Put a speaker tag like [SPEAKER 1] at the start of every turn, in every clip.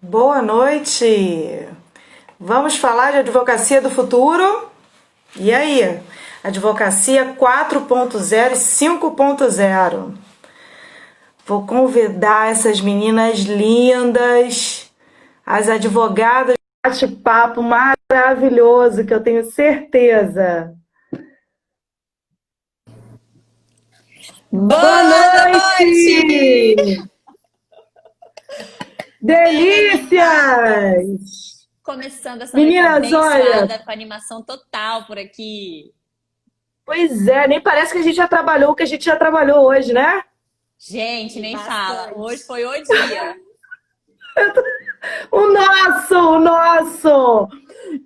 [SPEAKER 1] Boa noite! Vamos falar de advocacia do futuro? E aí? Advocacia 4.0 e 5.0. Vou convidar essas meninas lindas, as advogadas, bate-papo maravilhoso que eu tenho certeza. Boa
[SPEAKER 2] Boa noite!
[SPEAKER 1] noite! Delícias!
[SPEAKER 2] Começando essa noite
[SPEAKER 1] Meninas, olha,
[SPEAKER 2] abençoada com animação total por aqui.
[SPEAKER 1] pois é, nem parece que a gente já trabalhou o que a gente já trabalhou hoje, né?
[SPEAKER 2] Gente,
[SPEAKER 3] E
[SPEAKER 2] nem fala.
[SPEAKER 3] bastante.
[SPEAKER 2] Hoje foi o dia.
[SPEAKER 1] O nosso!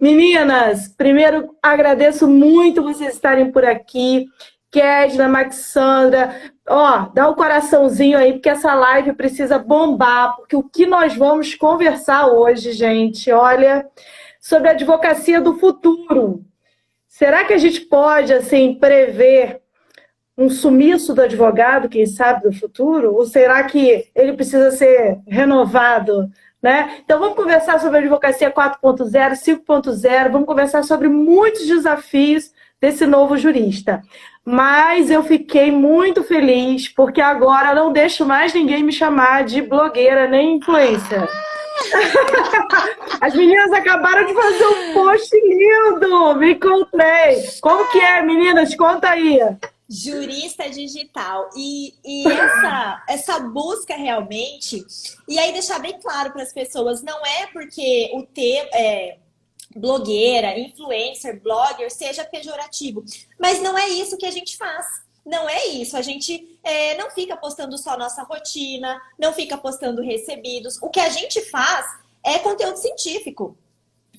[SPEAKER 1] Meninas, primeiro agradeço muito vocês estarem por aqui. Kedna, Maxandra, ó, dá um coraçãozinho aí, porque essa live precisa bombar, porque o que nós vamos conversar hoje, gente, olha, sobre a advocacia do futuro. Será que a gente pode, assim, prever um sumiço do advogado, quem sabe, do futuro? Ou será que ele precisa ser renovado, né? Então, vamos conversar sobre a advocacia 4.0, 5.0, vamos conversar sobre muitos desafios desse novo jurista. Mas eu fiquei muito feliz, porque agora não deixo mais ninguém me chamar de blogueira nem influencer. As meninas acabaram de fazer um post lindo, me encontrei. Como que é, meninas? Conta aí.
[SPEAKER 3] Jurista digital. E essa busca realmente. E aí, deixar bem claro para as pessoas: não é porque o termo blogueira, influencer, blogger seja pejorativo, mas não é isso que a gente faz. Não é isso. A gente não fica postando só nossa rotina, não fica postando recebidos. O que a gente faz é conteúdo científico.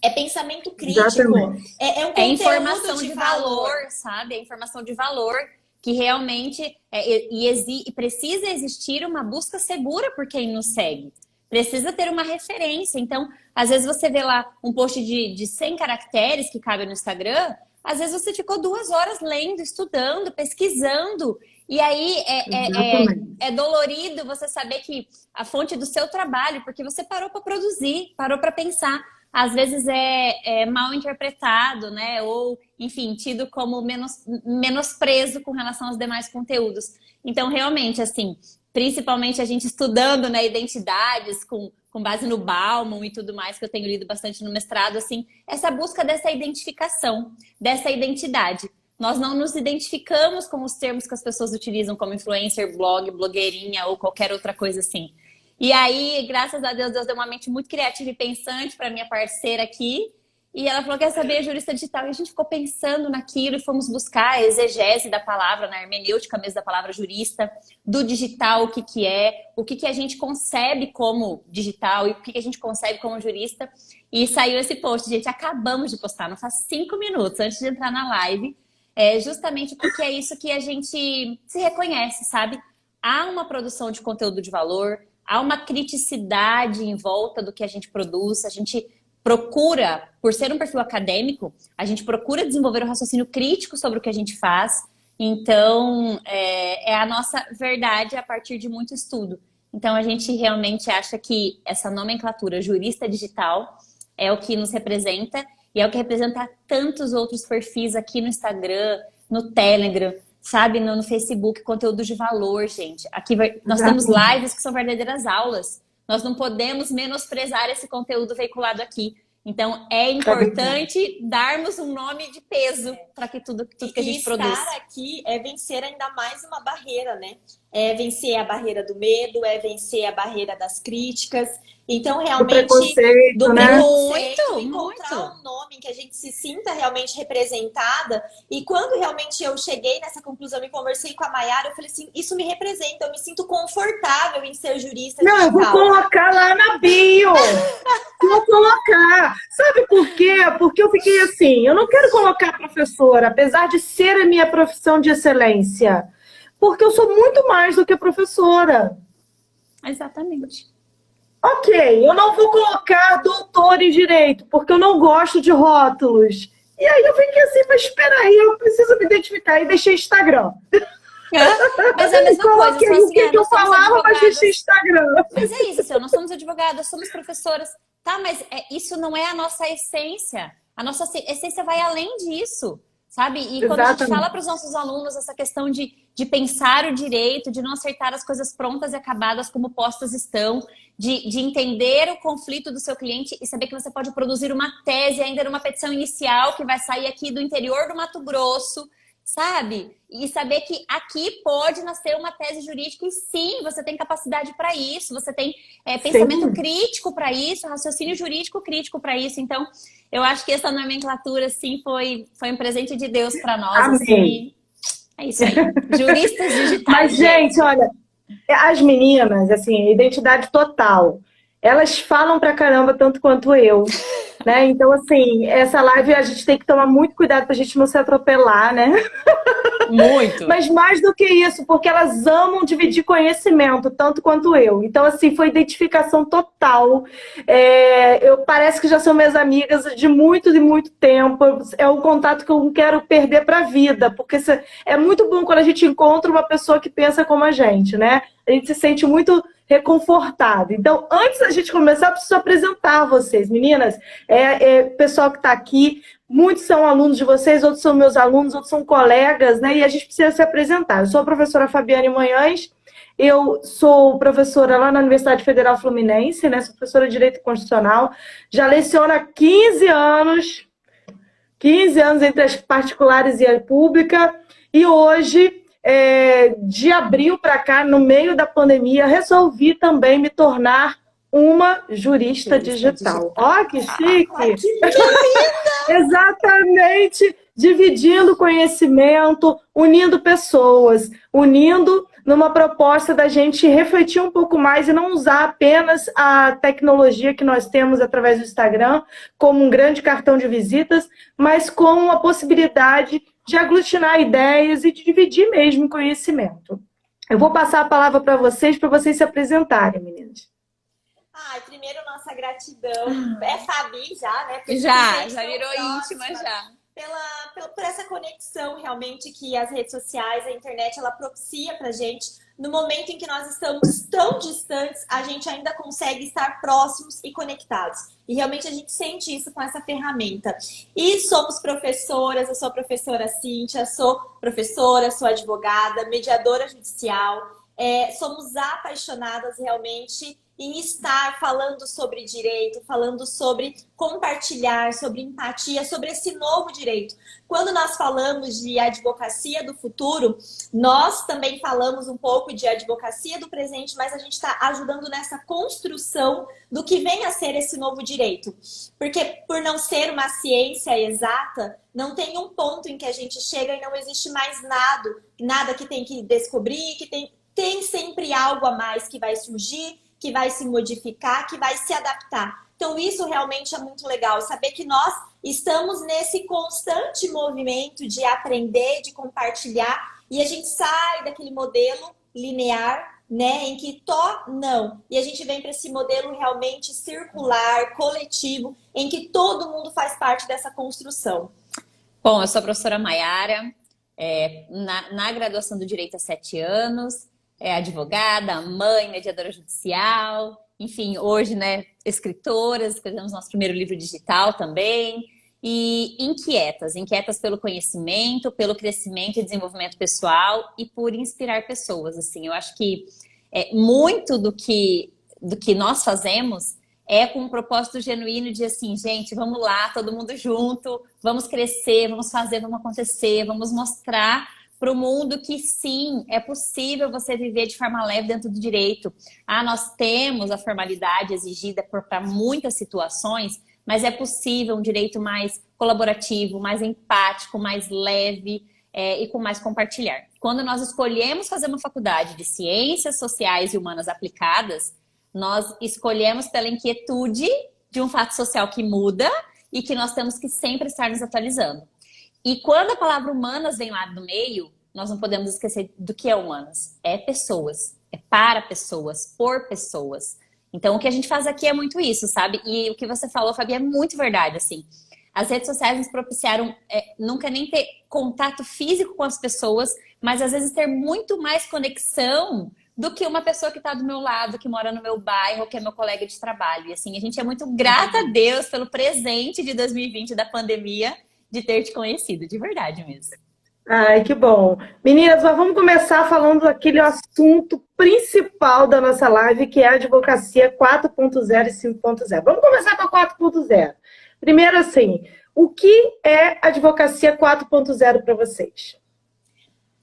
[SPEAKER 3] É pensamento crítico,
[SPEAKER 1] Exatamente.
[SPEAKER 3] é um
[SPEAKER 2] É
[SPEAKER 3] conteúdo
[SPEAKER 2] informação de valor, sabe? É informação de valor que realmente e precisa existir uma busca segura por quem nos segue. Precisa ter uma referência. Então, às vezes você vê lá um post de 100 caracteres que cabe no Instagram, às vezes você ficou 2 horas lendo, estudando, pesquisando. E aí é dolorido você saber que a fonte do seu trabalho, porque você parou para produzir, parou para pensar. Às vezes é mal interpretado, né? Ou, enfim, tido como menosprezo com relação aos demais conteúdos. Então, realmente, assim, principalmente a gente estudando, né, identidades com base no Bauman e tudo mais, que eu tenho lido bastante no mestrado, assim, essa busca dessa identificação, dessa identidade. Nós não nos identificamos com os termos que as pessoas utilizam como influencer, blog, blogueirinha ou qualquer outra coisa assim. E aí, graças a Deus, Deus deu uma mente muito criativa e pensante para minha parceira aqui. E ela falou, quer saber, jurista digital? E a gente ficou pensando naquilo e fomos buscar a exegese da palavra, na hermenêutica mesmo da palavra jurista, do digital, o que a gente concebe como digital e o que a gente concebe como jurista. E saiu esse post, gente, acabamos de postar, não faz 5 minutos antes de entrar na live, justamente porque é isso que a gente se reconhece, sabe? Há uma produção de conteúdo de valor, há uma criticidade em volta do que a gente produz, a gente procura, por ser um perfil acadêmico, a gente procura desenvolver um raciocínio crítico sobre o que a gente faz. Então, é a nossa verdade a partir de muito estudo. Então, a gente realmente acha que essa nomenclatura jurista digital é o que nos representa e é o que representa tantos outros perfis aqui no Instagram, no Telegram, sabe, no Facebook, conteúdo de valor, gente. Aqui nós temos lives que são verdadeiras aulas. Nós não podemos menosprezar esse conteúdo veiculado aqui. Então, é importante darmos um nome de peso para que tudo que a gente produz.
[SPEAKER 3] E estar aqui é vencer ainda mais uma barreira, né? É vencer a barreira do medo, é vencer a barreira das críticas. Então, realmente,
[SPEAKER 1] Do
[SPEAKER 3] preconceito,
[SPEAKER 2] Muito,
[SPEAKER 3] encontrar
[SPEAKER 2] muito.
[SPEAKER 3] um nome em que a gente se sinta realmente representada. E quando realmente eu cheguei nessa conclusão e conversei com a Mayara, eu falei assim, isso me representa, eu me sinto confortável em ser jurista
[SPEAKER 1] Não, eu vou
[SPEAKER 3] digital.
[SPEAKER 1] colocar lá na bio. Vou colocar. Sabe por quê? Porque eu fiquei assim, eu não quero colocar professora, apesar de ser a minha profissão de excelência. Porque eu sou muito mais do que professora.
[SPEAKER 2] Exatamente.
[SPEAKER 1] Ok, eu não vou colocar doutor em direito, porque eu não gosto de rótulos. E aí eu fiquei assim, mas espera aí, eu preciso me identificar. E deixei Instagram.
[SPEAKER 2] Mas é a mesma coisa.
[SPEAKER 1] Coloquei
[SPEAKER 2] Só
[SPEAKER 1] o
[SPEAKER 2] assim,
[SPEAKER 1] que eu
[SPEAKER 2] nós somos
[SPEAKER 1] falava, mas deixei
[SPEAKER 2] advogadas.
[SPEAKER 1] Instagram.
[SPEAKER 2] Mas é isso, assim, nós somos advogadas, somos professoras. Tá, mas isso não é a nossa essência. A nossa essência vai além disso, sabe? E quando a gente fala
[SPEAKER 1] Exatamente.
[SPEAKER 2] para os nossos alunos essa questão de pensar o direito, de não aceitar as coisas prontas e acabadas como postas estão, de entender o conflito do seu cliente e saber que você pode produzir uma tese ainda numa petição inicial que vai sair aqui do interior do Mato Grosso, sabe? E saber que aqui pode nascer uma tese jurídica e sim, você tem capacidade para isso, você tem pensamento
[SPEAKER 1] Sim.
[SPEAKER 2] crítico para isso, raciocínio jurídico crítico para isso. Então, eu acho que essa nomenclatura, assim, foi um presente de Deus para nós, assim,
[SPEAKER 1] Amém.
[SPEAKER 2] e é isso aí. Juristas
[SPEAKER 1] Mas,
[SPEAKER 2] digitais,
[SPEAKER 1] gente,
[SPEAKER 2] gente.
[SPEAKER 1] olha, as meninas, assim, identidade total. Elas falam pra caramba tanto quanto eu, né? Então, assim, essa live a gente tem que tomar muito cuidado pra gente não se atropelar, né?
[SPEAKER 2] Muito.
[SPEAKER 1] Mas mais do que isso, porque elas amam dividir conhecimento, tanto quanto eu. Então, assim, foi identificação total. Parece que já são minhas amigas de muito e muito tempo. É um contato que eu não quero perder para a vida, porque é muito bom quando a gente encontra uma pessoa que pensa como a gente, né? A gente se sente muito reconfortado. Então, antes da gente começar, eu preciso apresentar vocês, meninas. Pessoal que está aqui, muitos são alunos de vocês, outros são meus alunos, outros são colegas, né? E a gente precisa se apresentar. Eu sou a professora Fabiane Manhães, eu sou professora lá na Universidade Federal Fluminense, né? Sou professora de Direito Constitucional, já leciono há 15 anos entre as particulares e a pública, e hoje, de abril para cá, no meio da pandemia, resolvi também me tornar uma jurista digital. Ó, que chique!
[SPEAKER 3] Ai, que linda!
[SPEAKER 1] Exatamente, dividindo conhecimento, unindo pessoas, unindo numa proposta da gente refletir um pouco mais e não usar apenas a tecnologia que nós temos através do Instagram como um grande cartão de visitas, mas como uma possibilidade de aglutinar ideias e de dividir mesmo conhecimento. Eu vou passar a palavra para vocês se apresentarem, meninas.
[SPEAKER 3] Ai, primeiro, nossa gratidão. É Fabi já, né? Porque
[SPEAKER 2] Já
[SPEAKER 3] já
[SPEAKER 2] virou
[SPEAKER 3] próxima,
[SPEAKER 2] íntima, já.
[SPEAKER 3] por essa conexão realmente que as redes sociais, a internet, ela propicia pra gente. No momento em que nós estamos tão distantes, a gente ainda consegue estar próximos e conectados. E realmente a gente sente isso com essa ferramenta. E somos professoras, eu sou a professora Cíntia, sou professora, sou advogada, mediadora judicial. Somos apaixonadas realmente em estar falando sobre direito, falando sobre compartilhar, sobre empatia, sobre esse novo direito. Quando nós falamos de advocacia do futuro, nós também falamos um pouco de advocacia do presente, mas a gente está ajudando nessa construção do que vem a ser esse novo direito. Porque por não ser uma ciência exata, não tem um ponto em que a gente chega e não existe mais nada que tem que descobrir, que tem sempre algo a mais que vai surgir, que vai se modificar, que vai se adaptar. Então, isso realmente é muito legal, saber que nós estamos nesse constante movimento de aprender, de compartilhar, e a gente sai daquele modelo linear, né, em que não. E a gente vem para esse modelo realmente circular, coletivo, em que todo mundo faz parte dessa construção.
[SPEAKER 2] Bom, eu sou a professora Maiara, na graduação do Direito há 7 anos, advogada, mãe, mediadora judicial, enfim, hoje, né, escritoras, escrevemos nosso primeiro livro digital também, e inquietas pelo conhecimento, pelo crescimento e desenvolvimento pessoal e por inspirar pessoas, assim, eu acho que muito do que nós fazemos é com um propósito genuíno de assim, gente, vamos lá, todo mundo junto, vamos crescer, vamos fazer, vamos acontecer, vamos mostrar para o mundo que sim, é possível você viver de forma leve dentro do direito. Nós temos a formalidade exigida para muitas situações, mas é possível um direito mais colaborativo, mais empático, mais leve e com mais compartilhar. Quando nós escolhemos fazer uma faculdade de ciências sociais e humanas aplicadas, nós escolhemos pela inquietude de um fato social que muda e que nós temos que sempre estar nos atualizando. E quando a palavra humanas vem lá do meio, nós não podemos esquecer do que é humanas. É pessoas, é para pessoas, por pessoas. Então, o que a gente faz aqui é muito isso, sabe? E o que você falou, Fabi, é muito verdade, assim. As redes sociais nos propiciaram nunca nem ter contato físico com as pessoas, mas às vezes ter muito mais conexão do que uma pessoa que está do meu lado, que mora no meu bairro, que é meu colega de trabalho. E assim, a gente é muito grata a Deus pelo presente de 2020 da pandemia, de ter te conhecido, de verdade mesmo.
[SPEAKER 1] Ai, que bom. Meninas, mas vamos começar falando daquele assunto principal da nossa live, que é a advocacia 4.0 e 5.0. Vamos começar com a 4.0. Primeiro, assim, o que é advocacia 4.0 para vocês?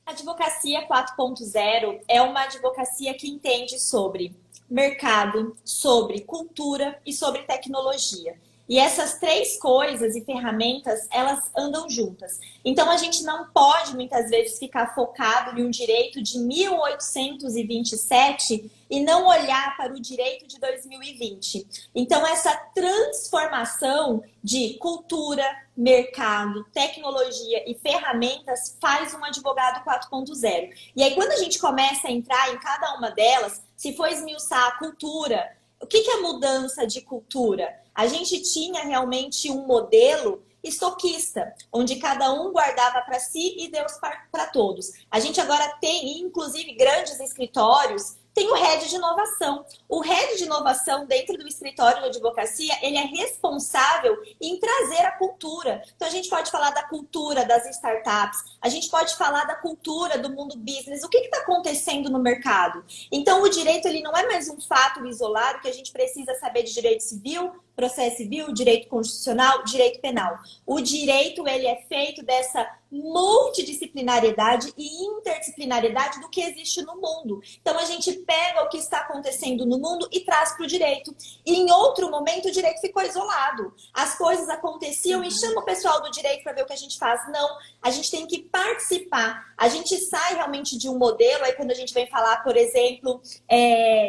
[SPEAKER 3] A advocacia 4.0 é uma advocacia que entende sobre mercado, sobre cultura e sobre tecnologia. E essas três coisas e ferramentas, elas andam juntas. Então, a gente não pode, muitas vezes, ficar focado em um direito de 1827 e não olhar para o direito de 2020. Então, essa transformação de cultura, mercado, tecnologia e ferramentas faz um advogado 4.0. E aí, quando a gente começa a entrar em cada uma delas, se for esmiuçar a cultura, o que é mudança de cultura? A gente tinha realmente um modelo estoquista, onde cada um guardava para si e deu para todos. A gente agora tem, inclusive, grandes escritórios, tem o head de inovação. O head de inovação dentro do escritório de advocacia, ele é responsável em trazer a cultura. Então, a gente pode falar da cultura das startups, a gente pode falar da cultura do mundo business, o que está acontecendo no mercado. Então, o direito, ele não é mais um fato isolado que a gente precisa saber de direito civil, processo civil, direito constitucional, direito penal. O direito, ele é feito dessa multidisciplinariedade e interdisciplinariedade do que existe no mundo. Então, a gente pega o que está acontecendo no mundo e traz para o direito. E em outro momento, o direito ficou isolado. As coisas aconteciam e chama o pessoal do direito para ver o que a gente faz. Não, a gente tem que participar. A gente sai realmente de um modelo, aí quando a gente vem falar, por exemplo,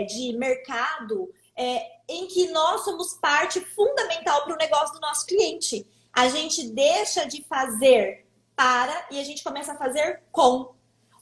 [SPEAKER 3] de mercado, em que nós somos parte fundamental para o negócio do nosso cliente. A gente deixa de fazer para e a gente começa a fazer com.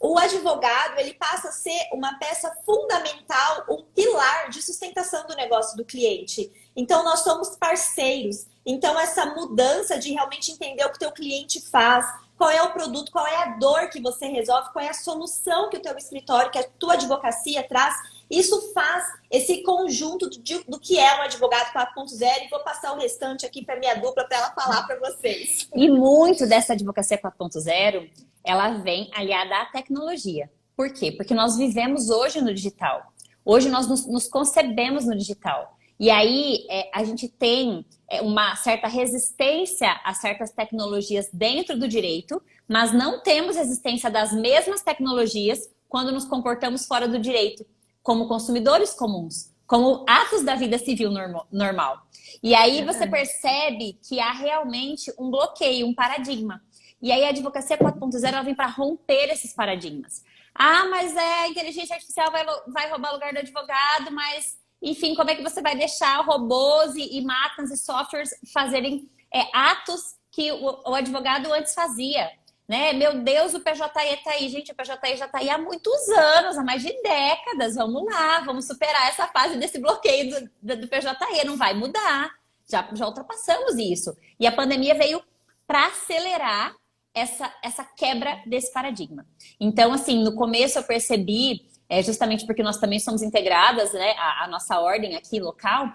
[SPEAKER 3] O advogado, ele passa a ser uma peça fundamental, um pilar de sustentação do negócio do cliente. Então, nós somos parceiros. Então, essa mudança de realmente entender o que o teu cliente faz, qual é o produto, qual é a dor que você resolve, qual é a solução que o teu escritório, que a tua advocacia traz, isso faz esse conjunto do que é um advogado 4.0 e vou passar o restante aqui para minha dupla para ela falar para vocês.
[SPEAKER 2] E muito dessa advocacia 4.0, ela vem aliada à tecnologia. Por quê? Porque nós vivemos hoje no digital. Hoje nós nos concebemos no digital. E aí a gente tem uma certa resistência a certas tecnologias dentro do direito, mas não temos resistência das mesmas tecnologias quando nos comportamos fora do direito, como consumidores comuns, como atos da vida civil normal. E aí você percebe que há realmente um bloqueio, um paradigma. E aí a advocacia 4.0 ela vem para romper esses paradigmas. Ah, mas a inteligência artificial vai roubar o lugar do advogado, mas, enfim, como é que você vai deixar robôs e máquinas e softwares fazerem atos que o advogado antes fazia? Né? Meu Deus, o PJE está aí. Gente, o PJE já está aí há muitos anos, há mais de décadas. Vamos lá, vamos superar essa fase desse bloqueio do PJE. Não vai mudar. Já ultrapassamos isso. E a pandemia veio para acelerar essa quebra desse paradigma. Então, assim, no começo eu percebi, justamente porque nós também somos integradas, né, a nossa ordem aqui local,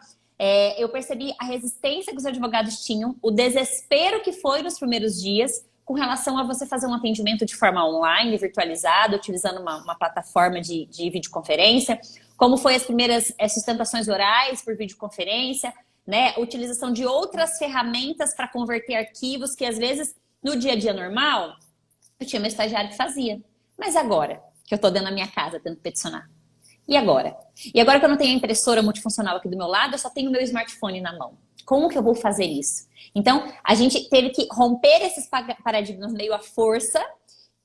[SPEAKER 2] eu percebi a resistência que os advogados tinham, o desespero que foi nos primeiros dias, com relação a você fazer um atendimento de forma online, virtualizado, utilizando uma plataforma de videoconferência, como foi as primeiras sustentações orais por videoconferência, né? Utilização de outras ferramentas para converter arquivos que, às vezes, no dia a dia normal, eu tinha meu estagiário que fazia. Mas agora, que eu estou dentro da minha casa, tendo que peticionar. E agora? E agora que eu não tenho a impressora multifuncional aqui do meu lado, eu só tenho o meu smartphone na mão. Como que eu vou fazer isso? Então, a gente teve que romper esses paradigmas meio à força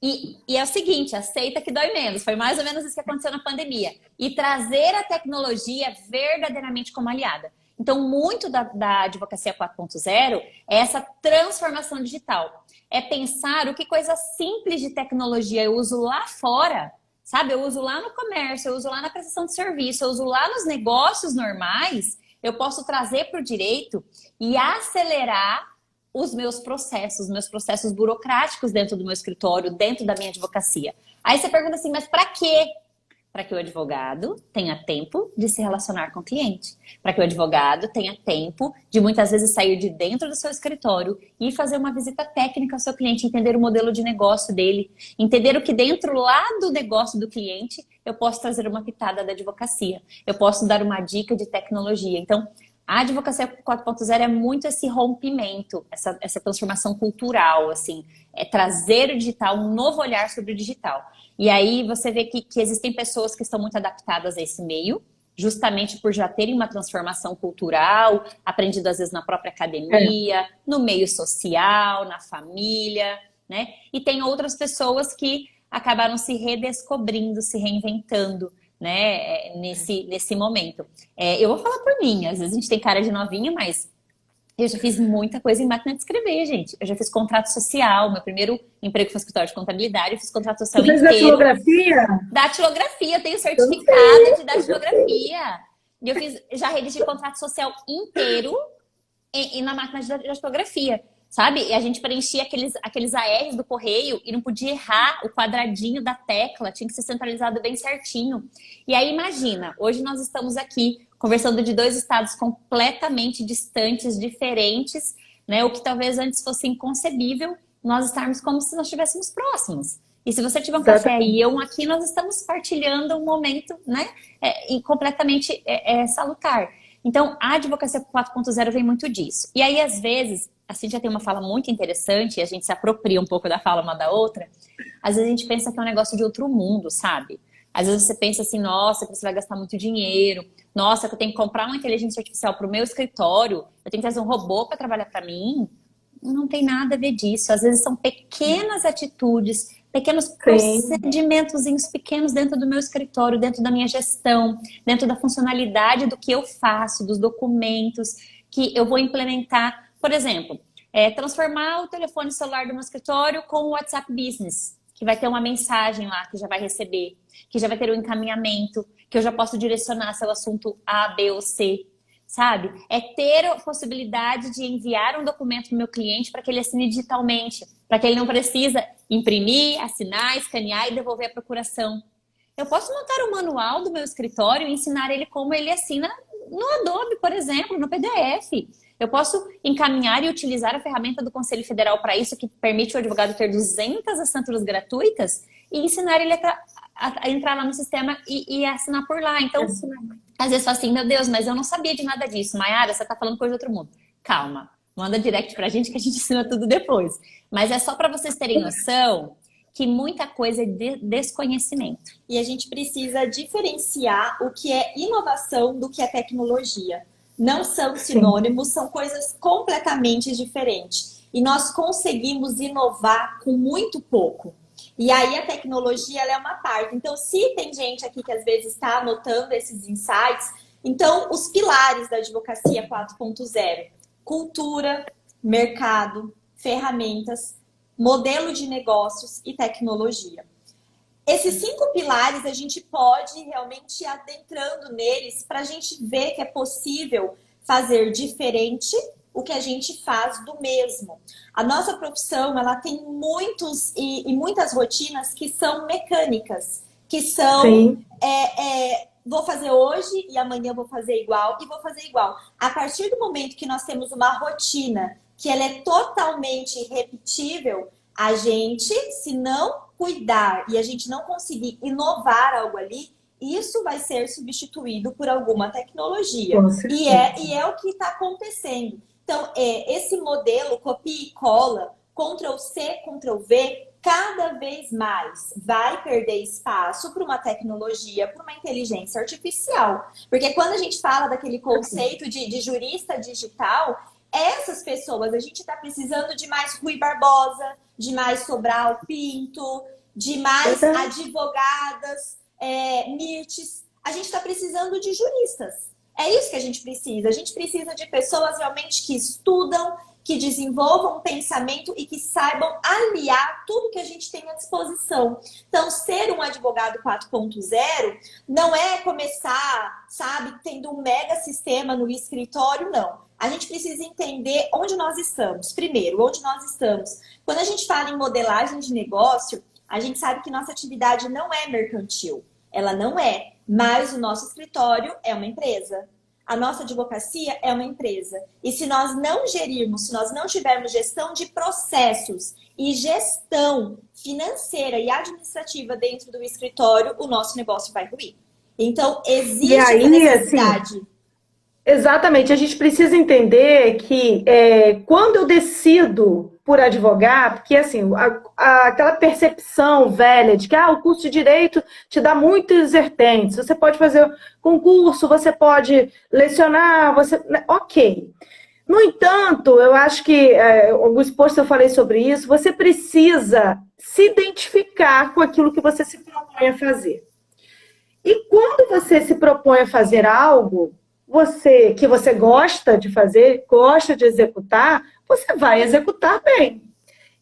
[SPEAKER 2] e é o seguinte, aceita que dói menos. Foi mais ou menos isso que aconteceu na pandemia. E trazer a tecnologia verdadeiramente como aliada. Então, muito da advocacia 4.0 é essa transformação digital. É pensar o que coisa simples de tecnologia eu uso lá fora, sabe? Eu uso lá no comércio, eu uso lá na prestação de serviço, eu uso lá nos negócios normais, eu posso trazer para o direito e acelerar os meus processos burocráticos dentro do meu escritório, dentro da minha advocacia. Aí você pergunta assim, mas para quê? Para que o advogado tenha tempo de se relacionar com o cliente. Para que o advogado tenha tempo de muitas vezes sair de dentro do seu escritório e fazer uma visita técnica ao seu cliente, entender o modelo de negócio dele, entender o que dentro lá do negócio do cliente eu posso trazer uma pitada da advocacia. Eu posso dar uma dica de tecnologia. Então, a advocacia 4.0 é muito esse rompimento, essa transformação cultural, assim, é trazer o digital, um novo olhar sobre o digital. E aí você vê que existem pessoas que estão muito adaptadas a esse meio, justamente por já terem uma transformação cultural, aprendido às vezes na própria academia, no meio social, na família, né? E tem outras pessoas que acabaram se redescobrindo, se reinventando, né, nesse momento. Eu vou falar por mim, às vezes a gente tem cara de novinha, mas eu já fiz muita coisa em máquina de escrever, gente. Eu já fiz contrato social, meu primeiro emprego foi no escritório de contabilidade, eu fiz contrato social
[SPEAKER 1] Você fez
[SPEAKER 2] inteiro.
[SPEAKER 1] datilografia?
[SPEAKER 2] Datilografia, eu tenho certificado de datilografia. E eu já redigi contrato social inteiro na máquina de datilografia. Sabe? E a gente preenchia aqueles ARs do correio e não podia errar o quadradinho da tecla, tinha que ser centralizado bem certinho. E aí imagina, hoje nós estamos aqui conversando de dois estados completamente distantes, diferentes, né? O que talvez antes fosse inconcebível, nós estarmos como se nós estivéssemos próximos. E se você tiver um café e eu aqui, nós estamos partilhando um momento, né? Completamente salutar. Então, a advocacia 4.0 vem muito disso. E aí, às vezes, a Cíntia tem uma fala muito interessante, e a gente se apropria um pouco da fala uma da outra. Às vezes a gente pensa que é um negócio de outro mundo, sabe? Às vezes você pensa assim, nossa, que você vai gastar muito dinheiro. Nossa, que eu tenho que comprar uma inteligência artificial para o meu escritório. Eu tenho que trazer um robô para trabalhar para mim. Não tem nada a ver disso. Às vezes são pequenas atitudes, pequenos procedimentozinhos pequenos dentro do meu escritório, dentro da minha gestão, dentro da funcionalidade do que eu faço, dos documentos que eu vou implementar. Por exemplo, transformar o telefone celular do meu escritório com o WhatsApp Business, que vai ter uma mensagem lá que já vai receber, que já vai ter um encaminhamento, que eu já posso direcionar se é o assunto A, B ou C, sabe? É ter a possibilidade de enviar um documento para o meu cliente para que ele assine digitalmente, para que ele não precisa imprimir, assinar, escanear e devolver a procuração. Eu posso montar um manual do meu escritório e ensinar ele como ele assina no Adobe, por exemplo, no PDF. Eu posso encaminhar e utilizar a ferramenta do Conselho Federal para isso, que permite o advogado ter 200 assinaturas gratuitas e ensinar ele a entrar lá no sistema e assinar por lá. Então, às vezes fala assim, meu Deus, mas eu não sabia de nada disso. Mayara, você está falando coisa de outro mundo. Calma, manda direct pra gente que a gente ensina tudo depois. Mas é só para vocês terem noção que muita coisa é desconhecimento.
[SPEAKER 3] E a gente precisa diferenciar o que é inovação do que é tecnologia. Não são sinônimos, são coisas completamente diferentes. E nós conseguimos inovar com muito pouco. E aí a tecnologia ela é uma parte. Então, se tem gente aqui que às vezes está anotando esses insights, então os pilares da advocacia 4.0, cultura, mercado, ferramentas, modelo de negócios e tecnologia. Esses 5 pilares a gente pode realmente ir adentrando neles para a gente ver que é possível fazer diferente o que a gente faz do mesmo. A nossa profissão ela tem muitas rotinas que são mecânicas, que são vou fazer hoje e amanhã vou fazer igual e vou fazer igual. A partir do momento que nós temos uma rotina que ela é totalmente repetível, a gente, se não cuidar e a gente não conseguir inovar algo ali, isso vai ser substituído por alguma tecnologia. E é o que está acontecendo. Então, esse modelo copia e cola, Ctrl+C, Ctrl+V, cada vez mais vai perder espaço para uma tecnologia, para uma inteligência artificial. Porque quando a gente fala daquele conceito de jurista digital, essas pessoas, a gente está precisando de mais Rui Barbosa, de mais Sobral Pinto, de mais advogadas, Mirtes. A gente está precisando de juristas. É isso que a gente precisa. A gente precisa de pessoas realmente que estudam, que desenvolvam um pensamento e que saibam aliar tudo que a gente tem à disposição. Então, ser um advogado 4.0 não é começar, sabe, tendo um mega sistema no escritório, não. a gente precisa entender onde nós estamos. Primeiro, onde nós estamos. Quando a gente fala em modelagem de negócio, a gente sabe que nossa atividade não é mercantil. Ela não é, mas o nosso escritório é uma empresa. A nossa advocacia é uma empresa. E se nós não gerirmos, se nós não tivermos gestão de processos e gestão financeira e administrativa dentro do escritório, o nosso negócio vai ruir. Então, existe essa necessidade.
[SPEAKER 1] Assim, exatamente, a gente precisa entender que quando eu decido por advogar, porque assim, aquela percepção velha de que o curso de Direito te dá muitos vertentes, você pode fazer concurso, você pode lecionar, ok. No entanto, eu acho que, alguns posts eu falei sobre isso, você precisa se identificar com aquilo que você se propõe a fazer. E quando você se propõe a fazer algo, que você gosta de fazer, gosta de executar, você vai executar bem.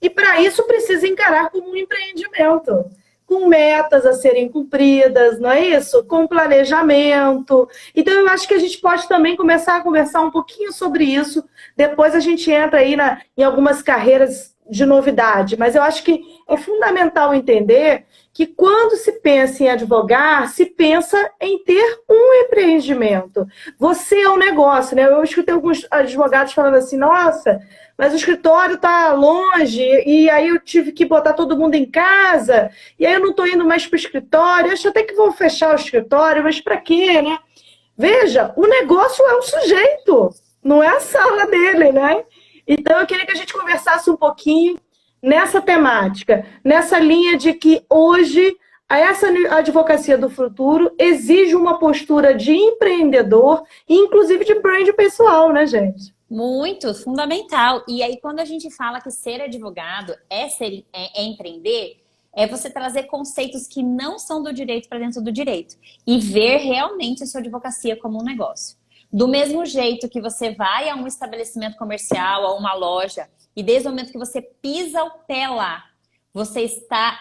[SPEAKER 1] E para isso precisa encarar como um empreendimento, com metas a serem cumpridas, não é isso? Com planejamento. Então eu acho que a gente pode também começar a conversar um pouquinho sobre isso. Depois a gente entra aí em algumas carreiras de novidade, mas eu acho que é fundamental entender que quando se pensa em advogar, se pensa em ter um empreendimento. Você é um negócio, né? Eu escutei alguns advogados falando assim, nossa, mas o escritório está longe, e aí eu tive que botar todo mundo em casa, e aí eu não estou indo mais para o escritório, acho até que vou fechar o escritório, mas para quê, né? Veja, o negócio é o sujeito, não é a sala dele, né? Então eu queria que a gente conversasse um pouquinho nessa temática, nessa linha de que hoje essa advocacia do futuro exige uma postura de empreendedor e inclusive de brand pessoal, né, gente?
[SPEAKER 2] Muito, fundamental. E aí, quando a gente fala que ser advogado é empreender, é você trazer conceitos que não são do direito para dentro do direito e ver realmente a sua advocacia como um negócio. Do mesmo jeito que você vai a um estabelecimento comercial, a uma loja, e desde o momento que você pisa o pé lá, você está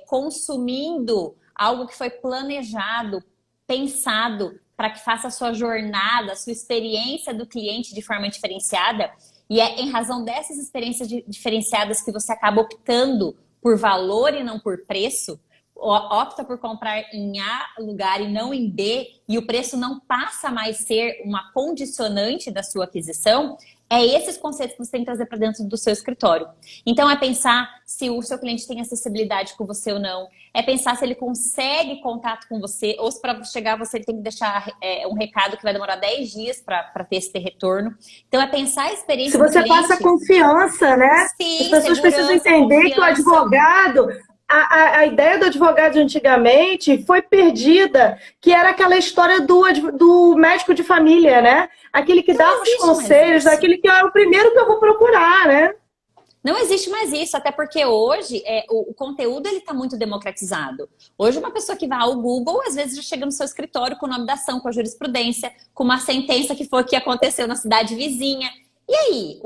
[SPEAKER 2] consumindo algo que foi planejado, pensado, para que faça a sua jornada, a sua experiência do cliente de forma diferenciada. E é em razão dessas experiências diferenciadas que você acaba optando por valor e não por preço, opta por comprar em A lugar e não em B, e o preço não passa a mais ser uma condicionante da sua aquisição, é esses conceitos que você tem que trazer para dentro do seu escritório. Então, é pensar se o seu cliente tem acessibilidade com você ou não, é pensar se ele consegue contato com você, ou se para chegar você tem que deixar um recado que vai demorar 10 dias para ter esse retorno. Então, é pensar a experiência do cliente.
[SPEAKER 1] Se você passa confiança, né?
[SPEAKER 2] Sim,
[SPEAKER 1] as pessoas precisam entender que o advogado... A ideia do advogado antigamente foi perdida, que era aquela história do médico de família, né? Aquele que dava os conselhos, aquele que é o primeiro que eu vou procurar, né?
[SPEAKER 2] Não existe mais isso, até porque hoje o conteúdo está muito democratizado. Hoje uma pessoa que vai ao Google, às vezes já chega no seu escritório com o nome da ação, com a jurisprudência, com uma sentença que foi o que aconteceu na cidade vizinha. E aí,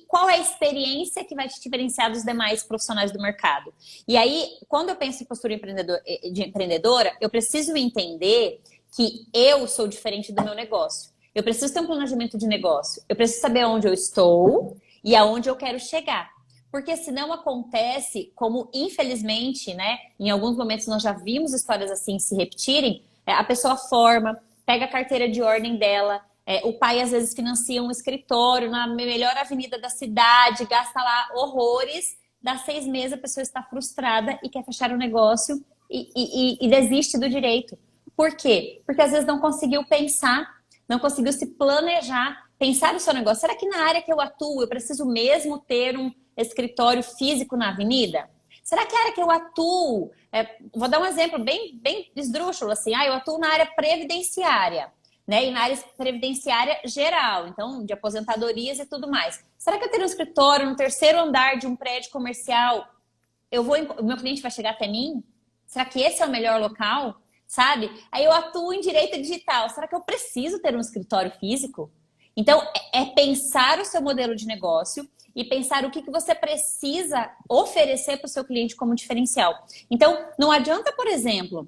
[SPEAKER 2] qual é a experiência que vai te diferenciar dos demais profissionais do mercado? E aí, quando eu penso em postura de empreendedora, eu preciso entender que eu sou diferente do meu negócio. Eu preciso ter um planejamento de negócio. Eu preciso saber onde eu estou e aonde eu quero chegar. Porque senão acontece, como infelizmente, né, em alguns momentos nós já vimos histórias assim se repetirem, a pessoa forma, pega a carteira de ordem dela, o pai às vezes financia um escritório na melhor avenida da cidade, gasta lá horrores, dá 6 meses a pessoa está frustrada e quer fechar o negócio e desiste do direito. Por quê? Porque às vezes não conseguiu pensar, não conseguiu se planejar, pensar o seu negócio. Será que na área que eu atuo eu preciso mesmo ter um escritório físico na avenida? Será que a área que eu atuo... vou dar um exemplo bem esdrúxulo, assim. Eu atuo na área previdenciária. Né? E na área previdenciária geral, então de aposentadorias e tudo mais. Será que eu ter um escritório no 3º andar de um prédio comercial, o meu cliente vai chegar até mim? Será que esse é o melhor local? Sabe? Aí eu atuo em direito digital. Será que eu preciso ter um escritório físico? Então, é pensar o seu modelo de negócio e pensar o que você precisa oferecer para o seu cliente como diferencial. Então, não adianta, por exemplo,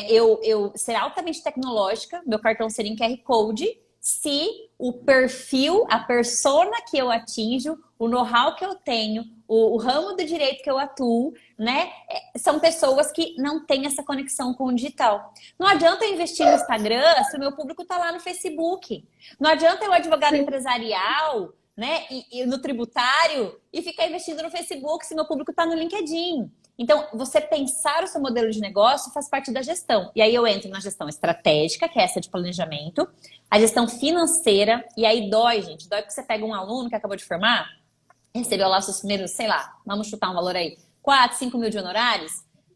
[SPEAKER 2] eu ser altamente tecnológica, meu cartão ser em QR Code, se o perfil, a persona que eu atinjo, o know-how que eu tenho, o ramo do direito que eu atuo, né? São pessoas que não têm essa conexão com o digital. Não adianta eu investir no Instagram se o meu público está lá no Facebook. Não adianta eu advogado empresarial, né? E no tributário e ficar investindo no Facebook se meu público está no LinkedIn. Então, você pensar o seu modelo de negócio faz parte da gestão. E aí eu entro na gestão estratégica, que é essa de planejamento, a gestão financeira, e aí dói, gente. Dói porque você pega um aluno que acabou de formar, recebeu lá seus primeiros, sei lá, vamos chutar um valor aí, 4, 5 mil de honorários,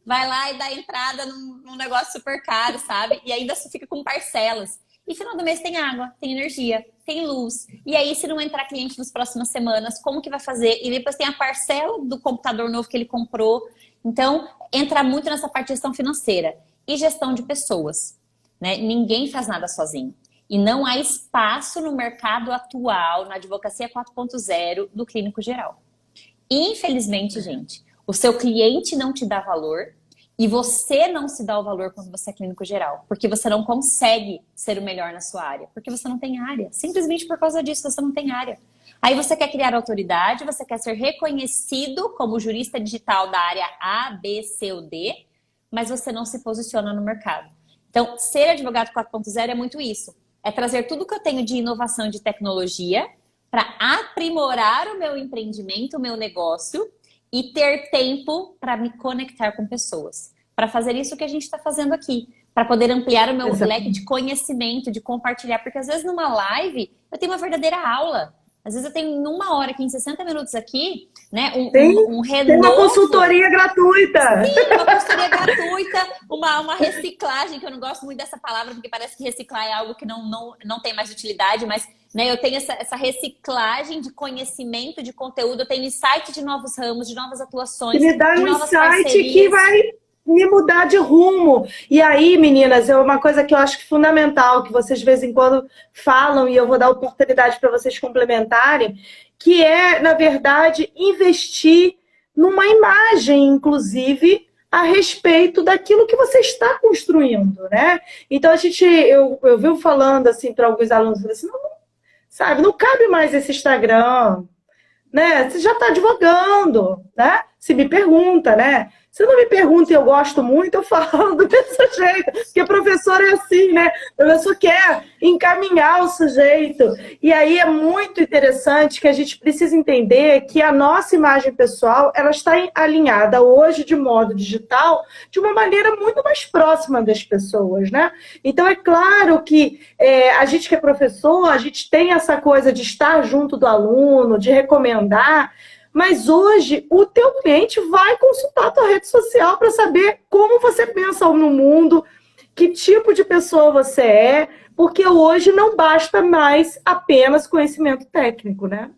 [SPEAKER 2] vai lá e dá entrada num negócio super caro, sabe? E ainda fica com parcelas. E final do mês tem água, tem energia, tem luz. E aí, se não entrar cliente nas próximas semanas, como que vai fazer? E depois tem a parcela do computador novo que ele comprou. Então, entra muito nessa parte de gestão financeira e gestão de pessoas, né? Ninguém faz nada sozinho. E não há espaço no mercado atual, na advocacia 4.0 do clínico geral. Infelizmente, gente, o seu cliente não te dá valor e você não se dá o valor quando você é clínico geral, porque você não consegue ser o melhor na sua área, porque você não tem área. Simplesmente por causa disso, você não tem área. Aí você quer criar autoridade, você quer ser reconhecido como jurista digital da área A, B, C ou D, mas você não se posiciona no mercado. Então, ser advogado 4.0 é muito isso. É trazer tudo que eu tenho de inovação e de tecnologia para aprimorar o meu empreendimento, o meu negócio e ter tempo para me conectar com pessoas. Para fazer isso que a gente está fazendo aqui. Para poder ampliar o meu leque de conhecimento, de compartilhar. Porque às vezes numa live eu tenho uma verdadeira aula. Às vezes eu tenho em 1 hora aqui, em 60 minutos aqui, né? Um renovo.
[SPEAKER 1] Tem uma consultoria gratuita.
[SPEAKER 2] Sim, uma consultoria gratuita, uma reciclagem, que eu não gosto muito dessa palavra, porque parece que reciclar é algo que não tem mais utilidade, mas né, eu tenho essa reciclagem de conhecimento, de conteúdo, eu tenho insight de novos ramos, de novas atuações,
[SPEAKER 1] Que me dá
[SPEAKER 2] de
[SPEAKER 1] um
[SPEAKER 2] novas
[SPEAKER 1] insight
[SPEAKER 2] parcerias.
[SPEAKER 1] que vai me mudar de rumo. E aí, meninas, é uma coisa que eu acho que é fundamental, que vocês de vez em quando falam, e eu vou dar oportunidade para vocês complementarem, que é, na verdade, investir numa imagem, inclusive, a respeito daquilo que você está construindo, né? Então, eu vivo falando assim para alguns alunos, falei assim, sabe, não cabe mais esse Instagram, né? Você já está advogando, né? Se me pergunta, né? Se não me pergunta e eu gosto muito, eu falo do mesmo jeito. Porque professor é assim, né? O professor quer encaminhar o sujeito. E aí é muito interessante que a gente precisa entender que a nossa imagem pessoal, ela está alinhada hoje de modo digital de uma maneira muito mais próxima das pessoas, né? Então é claro que a gente que é professor, a gente tem essa coisa de estar junto do aluno, de recomendar. Mas hoje o teu cliente vai consultar a tua rede social para saber como você pensa no mundo, que tipo de pessoa você é, porque hoje não basta mais apenas conhecimento técnico, né?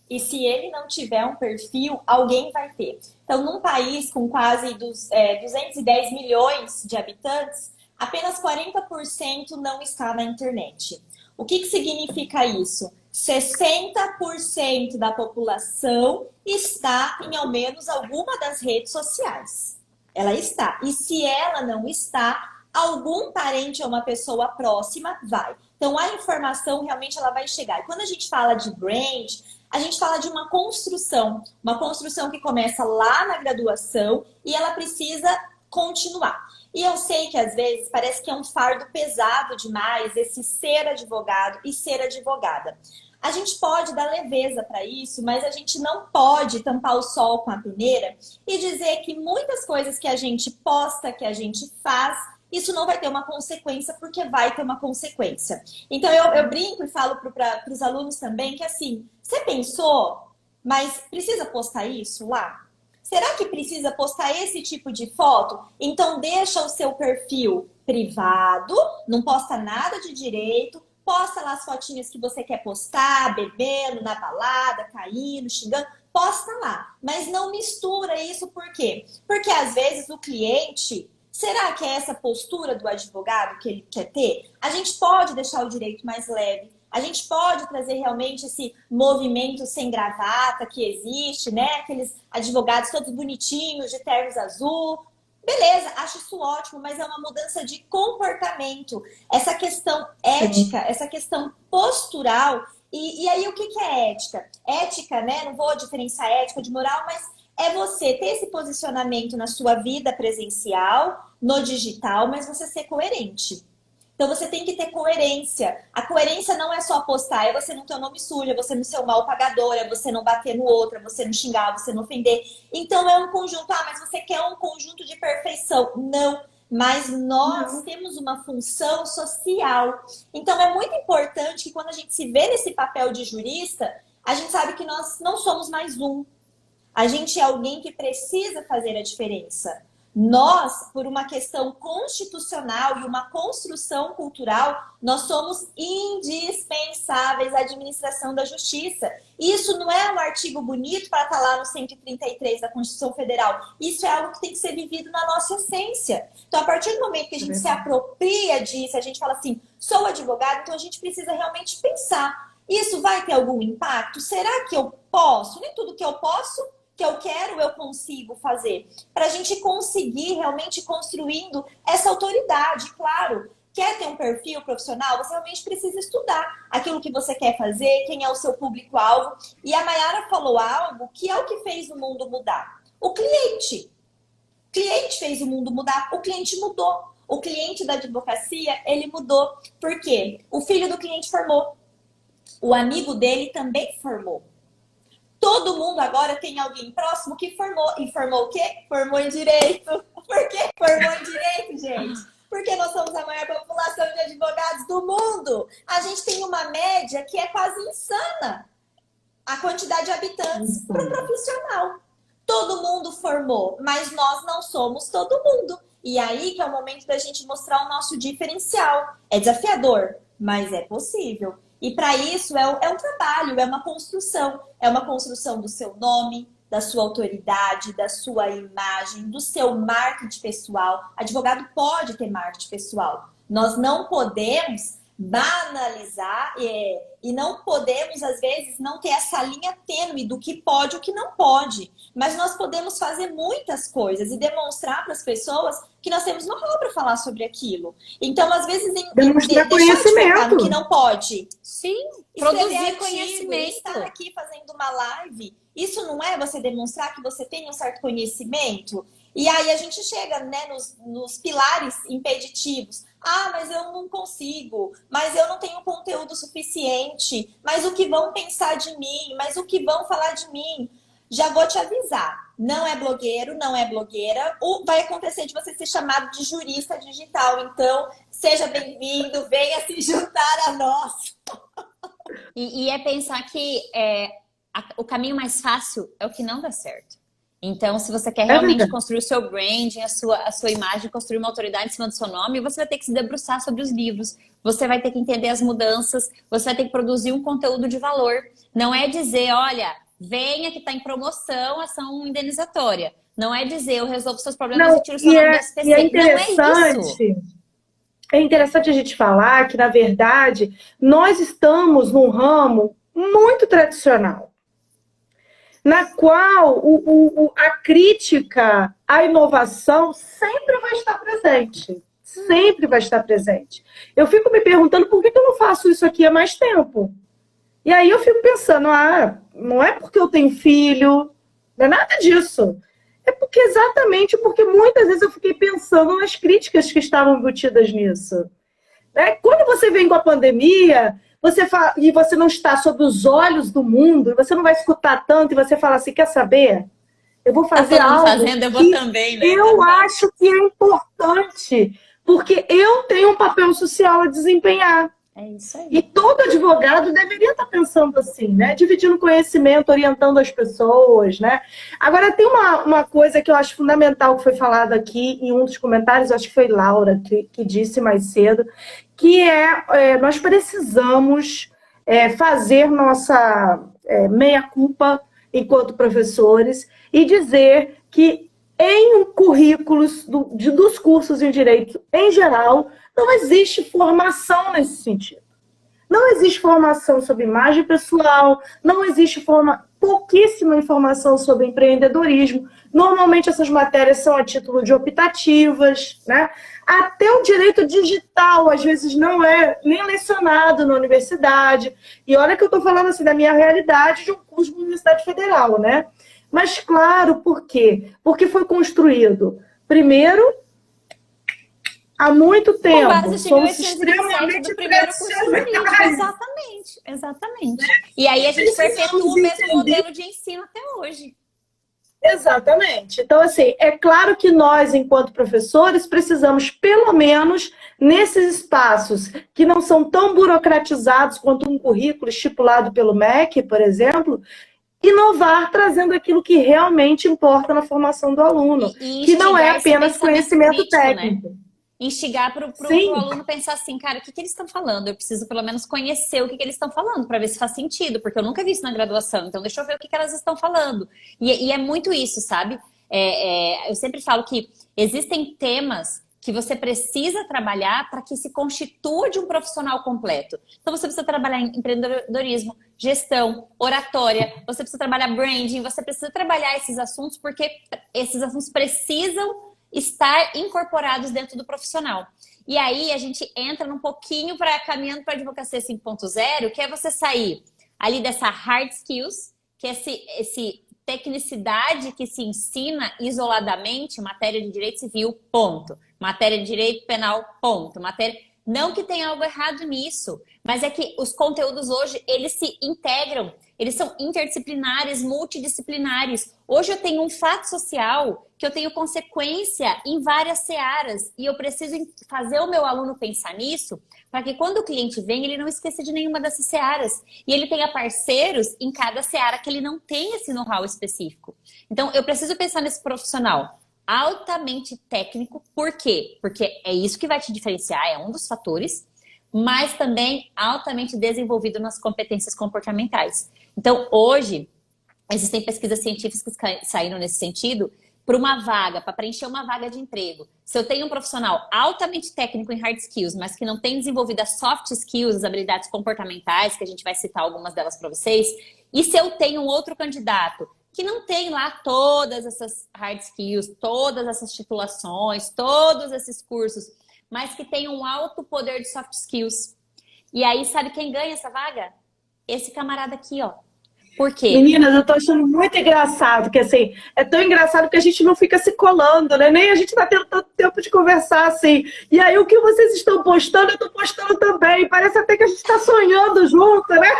[SPEAKER 3] E se ele não tiver um perfil, alguém vai ter. Então, num país com quase 210 milhões de habitantes, apenas 40% não está na internet. O que significa isso? 60% da população está em ao menos alguma das redes sociais. Ela está. E se ela não está, algum parente ou uma pessoa próxima vai. Então, a informação realmente ela vai chegar. E quando a gente fala de brand, a gente fala de uma construção que começa lá na graduação e ela precisa continuar. E eu sei que às vezes parece que é um fardo pesado demais esse ser advogado e ser advogada. A gente pode dar leveza para isso, mas a gente não pode tampar o sol com a peneira e dizer que muitas coisas que a gente posta, que a gente faz, isso não vai ter uma consequência, porque vai ter uma consequência. Então eu brinco e falo para os alunos também que assim, você pensou, mas precisa postar isso lá? Será que precisa postar esse tipo de foto? Então deixa o seu perfil privado, não posta nada de direito, posta lá as fotinhas que você quer postar, bebendo, na balada, caindo, xingando, posta lá. Mas não mistura isso, por quê? Porque às vezes o cliente, será que é essa postura do advogado que ele quer ter? A gente pode deixar o direito mais leve, a gente pode trazer realmente esse movimento sem gravata que existe, né? Aqueles advogados todos bonitinhos, de ternos azul. Beleza, acho isso ótimo, mas é uma mudança de comportamento. Essa questão ética, essa questão postural. E aí, o que é ética? Ética, né? Não vou diferenciar ética de moral, mas é você ter esse posicionamento na sua vida presencial, no digital, mas você ser coerente. Então você tem que ter coerência. A coerência não é só postar, é você não ter o nome sujo, é você não ser um mal pagador, é você não bater no outro, é você não xingar, você não ofender. Então é um conjunto. Ah, mas você quer um conjunto de perfeição. Não. Mas nós temos uma função social. Então é muito importante que quando a gente se vê nesse papel de jurista, a gente sabe que nós não somos mais um. A gente é alguém que precisa fazer a diferença. Nós, por uma questão constitucional e uma construção cultural, nós somos indispensáveis à administração da justiça. Isso não é um artigo bonito para estar lá no 133 da Constituição Federal. Isso é algo que tem que ser vivido na nossa essência. Então, a partir do momento que a gente se apropria disso, a gente fala assim, sou advogado, então a gente precisa realmente pensar. Isso vai ter algum impacto? Será que eu posso? Nem tudo que eu posso, que eu quero, eu consigo fazer. Para a gente conseguir realmente construindo essa autoridade, claro. Quer ter um perfil profissional? Você realmente precisa estudar aquilo que você quer fazer, quem é o seu público-alvo. E a Mayara falou algo que é o que fez o mundo mudar. O cliente. O cliente fez o mundo mudar, o cliente mudou. O cliente da advocacia, ele mudou. Por quê? O filho do cliente formou. O amigo dele também formou. Todo mundo agora tem alguém próximo que formou. E formou o quê? Formou em direito. Por que formou em direito, gente? Porque nós somos a maior população de advogados do mundo. A gente tem uma média que é quase insana. A quantidade de habitantes para o profissional. Todo mundo formou, mas nós não somos todo mundo. E aí que é o momento da gente mostrar o nosso diferencial. É desafiador, mas é possível. E para isso é um trabalho, é uma construção. É uma construção do seu nome, da sua autoridade, da sua imagem, do seu marketing pessoal. Advogado pode ter marketing pessoal. Nós não podemos banalizar e não podemos, às vezes, não ter essa linha tênue do que pode e o que não pode. Mas nós podemos fazer muitas coisas e demonstrar para as pessoas que nós temos know-how para falar sobre aquilo. Então, às vezes,
[SPEAKER 1] demonstrar conhecimento.
[SPEAKER 3] Que não pode.
[SPEAKER 2] Sim,
[SPEAKER 3] Escrever
[SPEAKER 2] produzir
[SPEAKER 3] artigo,
[SPEAKER 2] conhecimento.
[SPEAKER 3] estar aqui fazendo uma live. Isso não é você demonstrar que você tem um certo conhecimento? E aí a gente chega, né, nos pilares impeditivos. Ah, mas eu não consigo, mas eu não tenho conteúdo suficiente, mas o que vão pensar de mim, mas o que vão falar de mim? Já vou te avisar, não é blogueiro, não é blogueira, vai acontecer de você ser chamado de jurista digital, então seja bem-vindo, venha se juntar a nós.
[SPEAKER 2] E é pensar que o caminho mais fácil é o que não dá certo. Então, se você quer realmente construir o seu branding, a sua imagem, construir uma autoridade em cima do seu nome, você vai ter que se debruçar sobre os livros, você vai ter que entender as mudanças, você vai ter que produzir um conteúdo de valor. Não é dizer, olha, venha que está em promoção, ação indenizatória. Não é dizer, eu resolvo seus problemas e tiro o seu nome do SPC.
[SPEAKER 1] E é interessante, é interessante a gente falar que, na verdade, nós estamos num ramo muito tradicional, na qual a crítica à inovação sempre vai estar presente. Sempre vai estar presente. Eu fico me perguntando por que eu não faço isso aqui há mais tempo. E aí eu fico pensando, não é porque eu tenho filho, não é nada disso. É exatamente porque muitas vezes eu fiquei pensando nas críticas que estavam embutidas nisso. Quando você vem com a pandemia, e você não está sob os olhos do mundo, e você não vai escutar tanto, e você fala assim, quer saber? Eu vou fazer algo
[SPEAKER 2] eu vou também, né?
[SPEAKER 1] Eu acho que é importante, porque eu tenho um papel social a desempenhar.
[SPEAKER 2] É isso aí.
[SPEAKER 1] E todo advogado deveria estar pensando assim, né? Dividindo conhecimento, orientando as pessoas, né? Agora, tem uma coisa que eu acho fundamental que foi falado aqui em um dos comentários, acho que foi Laura que disse mais cedo, que nós precisamos fazer nossa meia-culpa enquanto professores e dizer que em currículos dos cursos em direito em geral, não existe formação nesse sentido. Não existe formação sobre imagem pessoal, não existe pouquíssima informação sobre empreendedorismo, Normalmente essas matérias são a título de optativas, né? Até o direito digital, às vezes, não é nem lecionado na universidade. E olha que eu estou falando assim da minha realidade de um curso de Universidade Federal, né? Mas, claro, por quê? Porque foi construído, primeiro, há muito tempo.
[SPEAKER 2] Com base em
[SPEAKER 1] Somos
[SPEAKER 2] 1827 do primeiro curso jurídico. Exatamente, exatamente. E aí a gente perpetua o mesmo modelo de ensino até hoje.
[SPEAKER 1] Exatamente. Então, assim, é claro que nós, enquanto professores, precisamos, pelo menos, nesses espaços que não são tão burocratizados quanto um currículo estipulado pelo MEC, por exemplo, inovar trazendo aquilo que realmente importa na formação do aluno, que não é apenas conhecimento
[SPEAKER 2] crítico,
[SPEAKER 1] técnico.
[SPEAKER 2] Né? Instigar para o aluno pensar assim, cara, o que eles estão falando? Eu preciso pelo menos conhecer o que eles estão falando para ver se faz sentido, porque eu nunca vi isso na graduação, então deixa eu ver o que elas estão falando. E é muito isso, sabe? Eu sempre falo que existem temas que você precisa trabalhar para que se constitua de um profissional completo. Então você precisa trabalhar em empreendedorismo, gestão, oratória, você precisa trabalhar branding, você precisa trabalhar esses assuntos porque esses assuntos precisam estar incorporados dentro do profissional. E aí a gente entra um pouquinho caminhando para a advocacia 5.0, que é você sair ali dessa hard skills, que é esse tecnicidade que se ensina isoladamente, matéria de direito civil, ponto. Matéria de direito penal, ponto. Não que tenha algo errado nisso, mas é que os conteúdos hoje, eles se integram, eles são interdisciplinares, multidisciplinares. Hoje eu tenho um fato social que eu tenho consequência em várias searas e eu preciso fazer o meu aluno pensar nisso para que quando o cliente vem, ele não esqueça de nenhuma dessas searas e ele tenha parceiros em cada seara que ele não tem esse know-how específico. Então, eu preciso pensar nesse profissional altamente técnico. Por quê? Porque é isso que vai te diferenciar, é um dos fatores, mas também altamente desenvolvido nas competências comportamentais. Então, hoje, existem pesquisas científicas que saíram nesse sentido para uma vaga, para preencher uma vaga de emprego. Se eu tenho um profissional altamente técnico em hard skills, mas que não tem desenvolvido as soft skills, as habilidades comportamentais, que a gente vai citar algumas delas para vocês, e se eu tenho um outro candidato que não tem lá todas essas hard skills, todas essas titulações, todos esses cursos, mas que tem um alto poder de soft skills. E aí, sabe quem ganha essa vaga? Esse camarada aqui, ó. Por quê?
[SPEAKER 1] Meninas, eu tô achando muito engraçado, que assim, é tão engraçado que a gente não fica se colando, né? Nem a gente tá tendo tanto tempo de conversar assim. E aí, o que vocês estão postando, eu tô postando também. Parece até que a gente tá sonhando junto, né?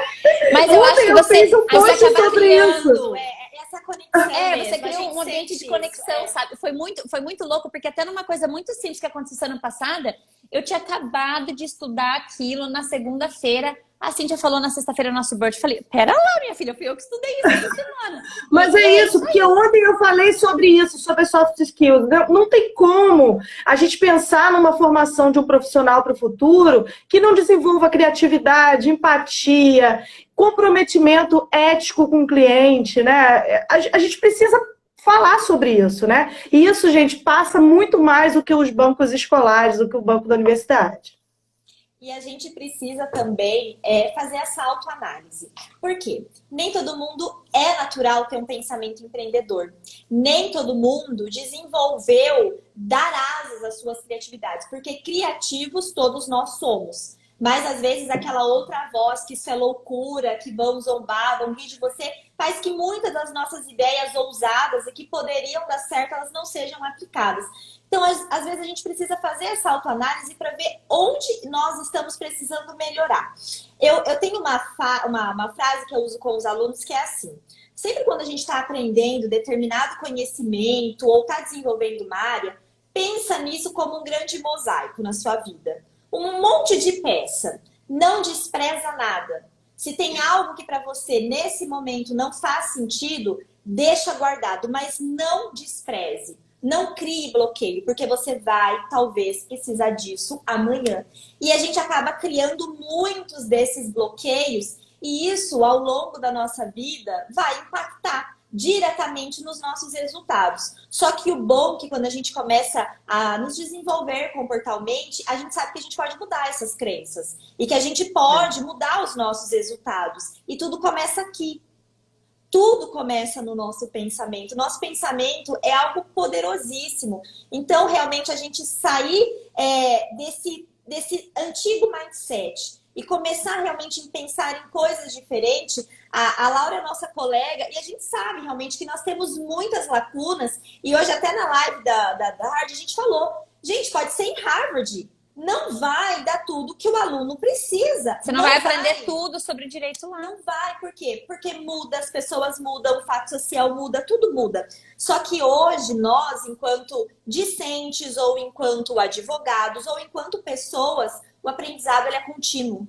[SPEAKER 2] Mas eu acho que você
[SPEAKER 1] fiz um post sobre isso.
[SPEAKER 3] Essa conexão
[SPEAKER 2] você criou um ambiente de conexão, sabe? Foi muito louco, porque até numa coisa muito simples que aconteceu ano passada, eu tinha acabado de estudar aquilo na segunda-feira. A Cíntia falou na sexta-feira no nosso birth. Eu falei, pera lá, minha filha, fui eu que estudei isso essa semana.
[SPEAKER 1] Mas é isso, porque ontem eu falei sobre isso, sobre soft skills. Não tem como a gente pensar numa formação de um profissional para o futuro que não desenvolva criatividade, empatia, comprometimento ético com o cliente, né? A gente precisa falar sobre isso, né? E isso, gente, passa muito mais do que os bancos escolares, do que o banco da universidade.
[SPEAKER 3] E a gente precisa também fazer essa autoanálise. Por quê? Nem todo mundo é natural ter um pensamento empreendedor. Nem todo mundo desenvolveu dar asas às suas criatividades. Porque criativos todos nós somos. Mas às vezes aquela outra voz, que isso é loucura, que vão zombar, vão rir de você, faz que muitas das nossas ideias ousadas e que poderiam dar certo, elas não sejam aplicadas. Então, às vezes a gente precisa fazer essa autoanálise para ver onde nós estamos precisando melhorar. Eu tenho uma frase que eu uso com os alunos que é assim: sempre quando a gente está aprendendo determinado conhecimento ou está desenvolvendo uma área, pensa nisso como um grande mosaico na sua vida. Um monte de peça. Não despreza nada. Se tem algo que para você nesse momento não faz sentido, deixa guardado, mas não despreze. Não crie bloqueio, porque você vai, talvez, precisar disso amanhã. E a gente acaba criando muitos desses bloqueios e isso, ao longo da nossa vida, vai impactar diretamente nos nossos resultados. Só que o bom é que quando a gente começa a nos desenvolver comportalmente, a gente sabe que a gente pode mudar essas crenças e que a gente pode mudar os nossos resultados. E tudo começa aqui. Tudo começa no nosso pensamento. Nosso pensamento é algo poderosíssimo. Então, realmente, a gente sair desse antigo mindset e começar realmente a pensar em coisas diferentes. A Laura é nossa colega e a gente sabe realmente que nós temos muitas lacunas. E hoje, até na live da Hard, a gente falou, gente, pode ser em Harvard. Não vai dar tudo que o aluno precisa.
[SPEAKER 2] Você não vai aprender tudo sobre direito lá.
[SPEAKER 3] Não vai, por quê? Porque muda, as pessoas mudam, o fato social muda, tudo muda. Só que hoje, nós, enquanto discentes, ou enquanto advogados, ou enquanto pessoas, o aprendizado ele é contínuo.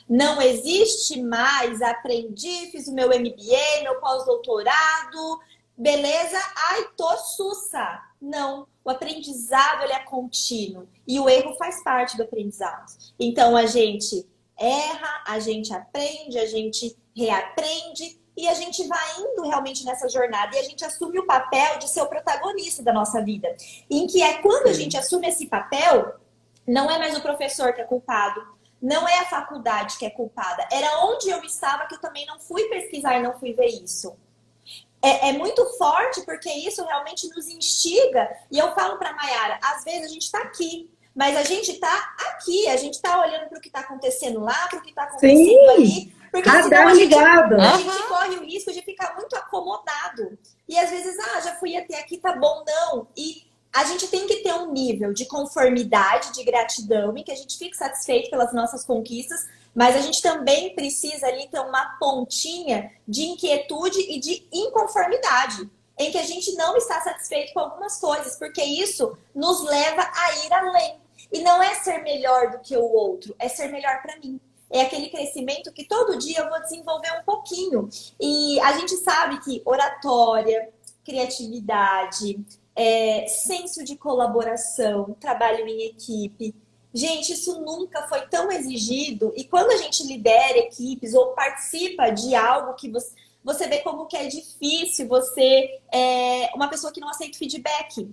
[SPEAKER 3] Não existe mais aprendi, fiz o meu MBA, meu pós-doutorado, beleza? Ai, tô sussa. Não, o aprendizado ele é contínuo e o erro faz parte do aprendizado. Então a gente erra, a gente aprende, a gente reaprende e a gente vai indo realmente nessa jornada e a gente assume o papel de ser o protagonista da nossa vida. Em que é quando a gente assume esse papel, não é mais o professor que é culpado, não é a faculdade que é culpada, era onde eu estava que eu também não fui pesquisar e não fui ver isso. É muito forte porque isso realmente nos instiga. E eu falo para a Mayara, às vezes a gente está aqui, mas a gente está aqui, a gente está olhando para o que está acontecendo lá, para o que está acontecendo ali. Porque senão a gente corre o risco de ficar muito acomodado. E às vezes, já fui até aqui, tá bom, não. E a gente tem que ter um nível de conformidade, de gratidão, em que a gente fique satisfeito pelas nossas conquistas, mas a gente também precisa ali ter uma pontinha de inquietude e de inconformidade, em que a gente não está satisfeito com algumas coisas, porque isso nos leva a ir além. E não é ser melhor do que o outro, é ser melhor para mim. É aquele crescimento que todo dia eu vou desenvolver um pouquinho. E a gente sabe que oratória, criatividade, senso de colaboração, trabalho em equipe. Gente, isso nunca foi tão exigido. E quando a gente lidera equipes ou participa de algo que você vê como que é difícil, você é uma pessoa que não aceita feedback.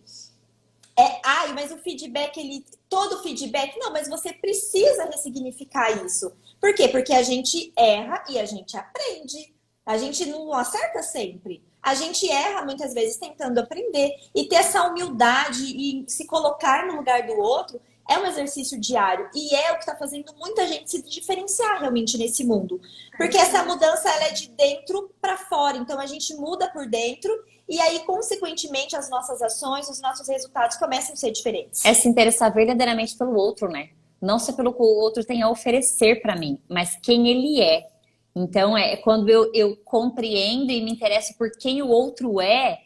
[SPEAKER 3] Mas o feedback, todo feedback... Não, mas você precisa ressignificar isso. Por quê? Porque a gente erra e a gente aprende. A gente não acerta sempre. A gente erra muitas vezes tentando aprender. E ter essa humildade e se colocar no lugar do outro é um exercício diário. E é o que está fazendo muita gente se diferenciar realmente nesse mundo. Porque essa mudança ela é de dentro para fora. Então a gente muda por dentro e aí, consequentemente, as nossas ações, os nossos resultados começam a ser diferentes.
[SPEAKER 2] É se interessar verdadeiramente pelo outro, né? Não só pelo que o outro tem a oferecer para mim, mas quem ele é. Então, quando eu compreendo e me interesso por quem o outro é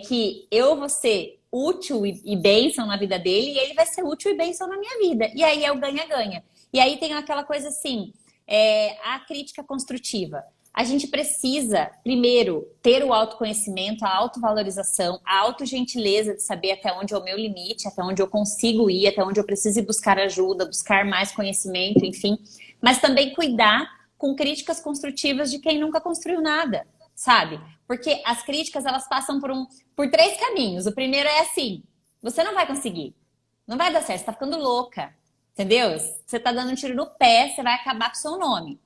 [SPEAKER 2] que eu vou ser útil e bênção na vida dele e ele vai ser útil e bênção na minha vida. E aí é o ganha-ganha. E aí tem aquela coisa assim, a crítica construtiva. A gente precisa, primeiro, ter o autoconhecimento, a autovalorização, a autogentileza de saber até onde é o meu limite, até onde eu consigo ir, até onde eu preciso ir buscar ajuda, buscar mais conhecimento, enfim. Mas também cuidar com críticas construtivas de quem nunca construiu nada, sabe? Porque as críticas, elas passam por 3 caminhos. O primeiro é assim, você não vai conseguir, não vai dar certo, você tá ficando louca, entendeu? Você tá dando um tiro no pé, você vai acabar com o seu nome.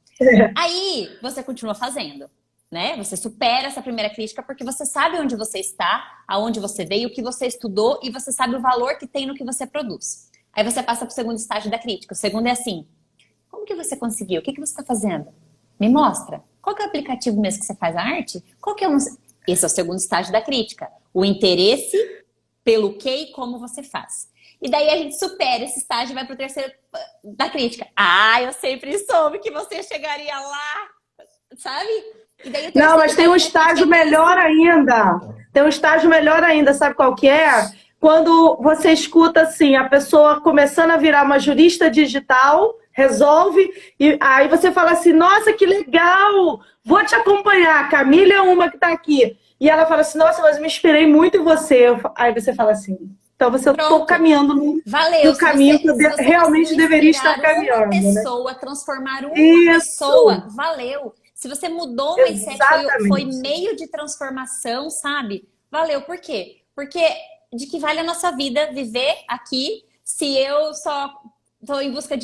[SPEAKER 2] Aí, você continua fazendo, né? Você supera essa primeira crítica porque você sabe onde você está, aonde você veio, o que você estudou e você sabe o valor que tem no que você produz. Aí você passa para o segundo estágio da crítica. O segundo é assim, como que você conseguiu? O que você está fazendo? Me mostra. Qual que é o aplicativo mesmo que você faz a arte? Qual que é Esse é o segundo estágio da crítica. O interesse pelo que e como você faz. E daí a gente supera esse estágio e vai pro terceiro da crítica. Eu sempre soube que você chegaria lá, sabe? E daí
[SPEAKER 1] não, mas tem um estágio melhor ainda. Tem um estágio melhor ainda, sabe qual que é? Quando você escuta assim, a pessoa começando a virar uma jurista digital, resolve, e aí você fala assim, nossa, que legal, vou te acompanhar. A Camila é uma que tá aqui. E ela fala assim, nossa, mas me inspirei muito em você. Aí você fala assim... Então, você está caminhando no caminho que realmente deveria estar caminhando.
[SPEAKER 2] Uma pessoa, transformar uma pessoa, valeu. Se você mudou o mindset, foi meio de transformação, sabe? Valeu. Por quê? Porque de que vale a nossa vida viver aqui se eu só Tô em busca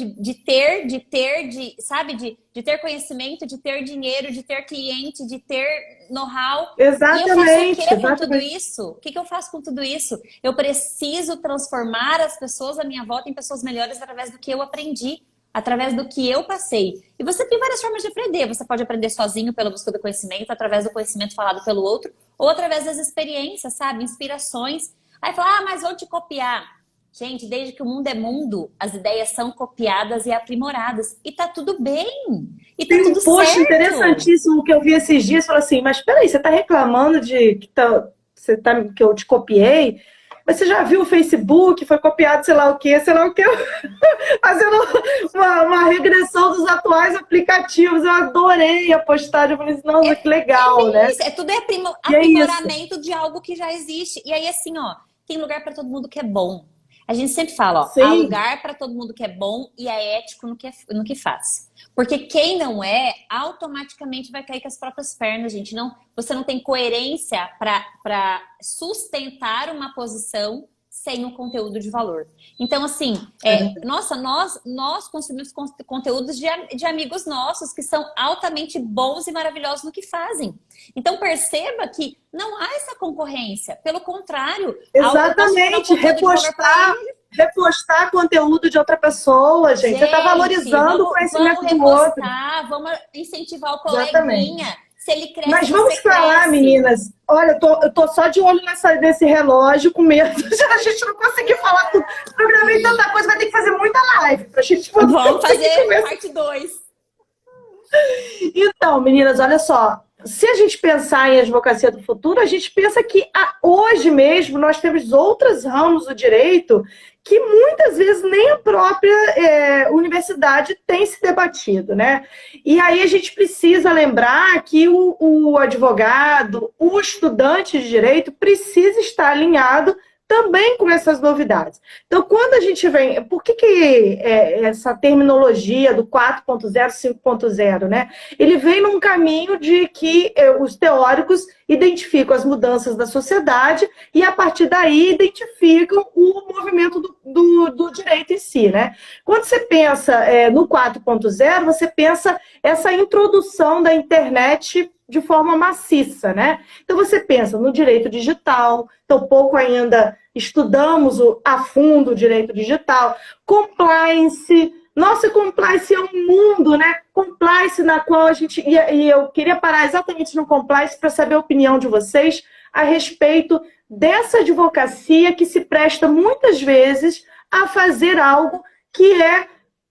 [SPEAKER 2] sabe, de ter conhecimento, de ter dinheiro, de ter cliente, de ter know-how. E eu faço o
[SPEAKER 1] Exatamente,
[SPEAKER 2] quê com tudo
[SPEAKER 1] exatamente.
[SPEAKER 2] isso? O que que eu faço com tudo isso? Eu preciso transformar as pessoas à minha volta em pessoas melhores através do que eu aprendi, através do que eu passei. E você tem várias formas de aprender. Você pode aprender sozinho pela busca do conhecimento, através do conhecimento falado pelo outro, ou através das experiências, sabe? Inspirações. Aí fala, mas vou te copiar. Gente, desde que o mundo é mundo, as ideias são copiadas e aprimoradas. E tá tudo bem. E tá
[SPEAKER 1] Tem um
[SPEAKER 2] tudo
[SPEAKER 1] post
[SPEAKER 2] certo.
[SPEAKER 1] interessantíssimo que eu vi esses dias, falou assim, mas peraí, você está reclamando de que eu te copiei? Mas você já viu o Facebook, foi copiado sei lá o quê, fazendo uma regressão dos atuais aplicativos. Eu adorei a postagem, eu falei assim, nossa, que
[SPEAKER 2] É
[SPEAKER 1] legal,
[SPEAKER 2] bem
[SPEAKER 1] né?
[SPEAKER 2] isso. É tudo
[SPEAKER 1] E é isso.
[SPEAKER 2] aprimoramento de algo que já existe. E aí, assim, ó, tem lugar para todo mundo que é bom. A gente sempre fala, ó, há
[SPEAKER 1] Sim,
[SPEAKER 2] lugar para todo mundo que é bom e é ético no que faz. Porque quem não é, automaticamente vai cair com as próprias pernas, gente. Não, você não tem coerência para sustentar uma posição sem um conteúdo de valor. Então, assim, nossa, nós consumimos conteúdos de amigos nossos que são altamente bons e maravilhosos no que fazem. Então, perceba que não há essa concorrência. Pelo contrário, eu posso gerar um
[SPEAKER 1] exatamente.
[SPEAKER 2] conteúdo de valor para ele.
[SPEAKER 1] Repostar conteúdo de outra pessoa, gente. Você está
[SPEAKER 2] Gente,
[SPEAKER 1] valorizando o
[SPEAKER 2] vamos
[SPEAKER 1] conhecimento do outro.
[SPEAKER 2] repostar, vamos incentivar o coleguinha.
[SPEAKER 1] Exatamente.
[SPEAKER 2] Se ele cresce,
[SPEAKER 1] Mas
[SPEAKER 2] você
[SPEAKER 1] vamos falar,
[SPEAKER 2] cresce.
[SPEAKER 1] meninas. Olha, eu tô só de olho nesse relógio, com medo de a gente não conseguir falar tudo. Programei tanta coisa, vai ter que fazer muita live pra gente poder
[SPEAKER 2] Vamos
[SPEAKER 1] conseguir
[SPEAKER 2] fazer
[SPEAKER 1] começar.
[SPEAKER 2] parte 2.
[SPEAKER 1] Então, meninas, olha só. Se a gente pensar em advocacia do futuro, a gente pensa que hoje mesmo nós temos outros ramos do direito que muitas vezes nem a própria universidade tem se debatido, né? E aí a gente precisa lembrar que o advogado, o estudante de direito, precisa estar alinhado também com essas novidades. Então, quando a gente vem... Por que essa terminologia do 4.0, 5.0, né? Ele vem num caminho de que os teóricos identificam as mudanças da sociedade e, a partir daí, identificam o movimento do direito em si, né? Quando você pensa no 4.0, você pensa essa introdução da internet de forma maciça, né? Então você pensa no direito digital, então pouco ainda estudamos a fundo o direito digital, compliance. Nossa, compliance é um mundo, né? Compliance na qual a gente... E eu queria parar exatamente no compliance para saber a opinião de vocês a respeito dessa advocacia que se presta muitas vezes a fazer algo que é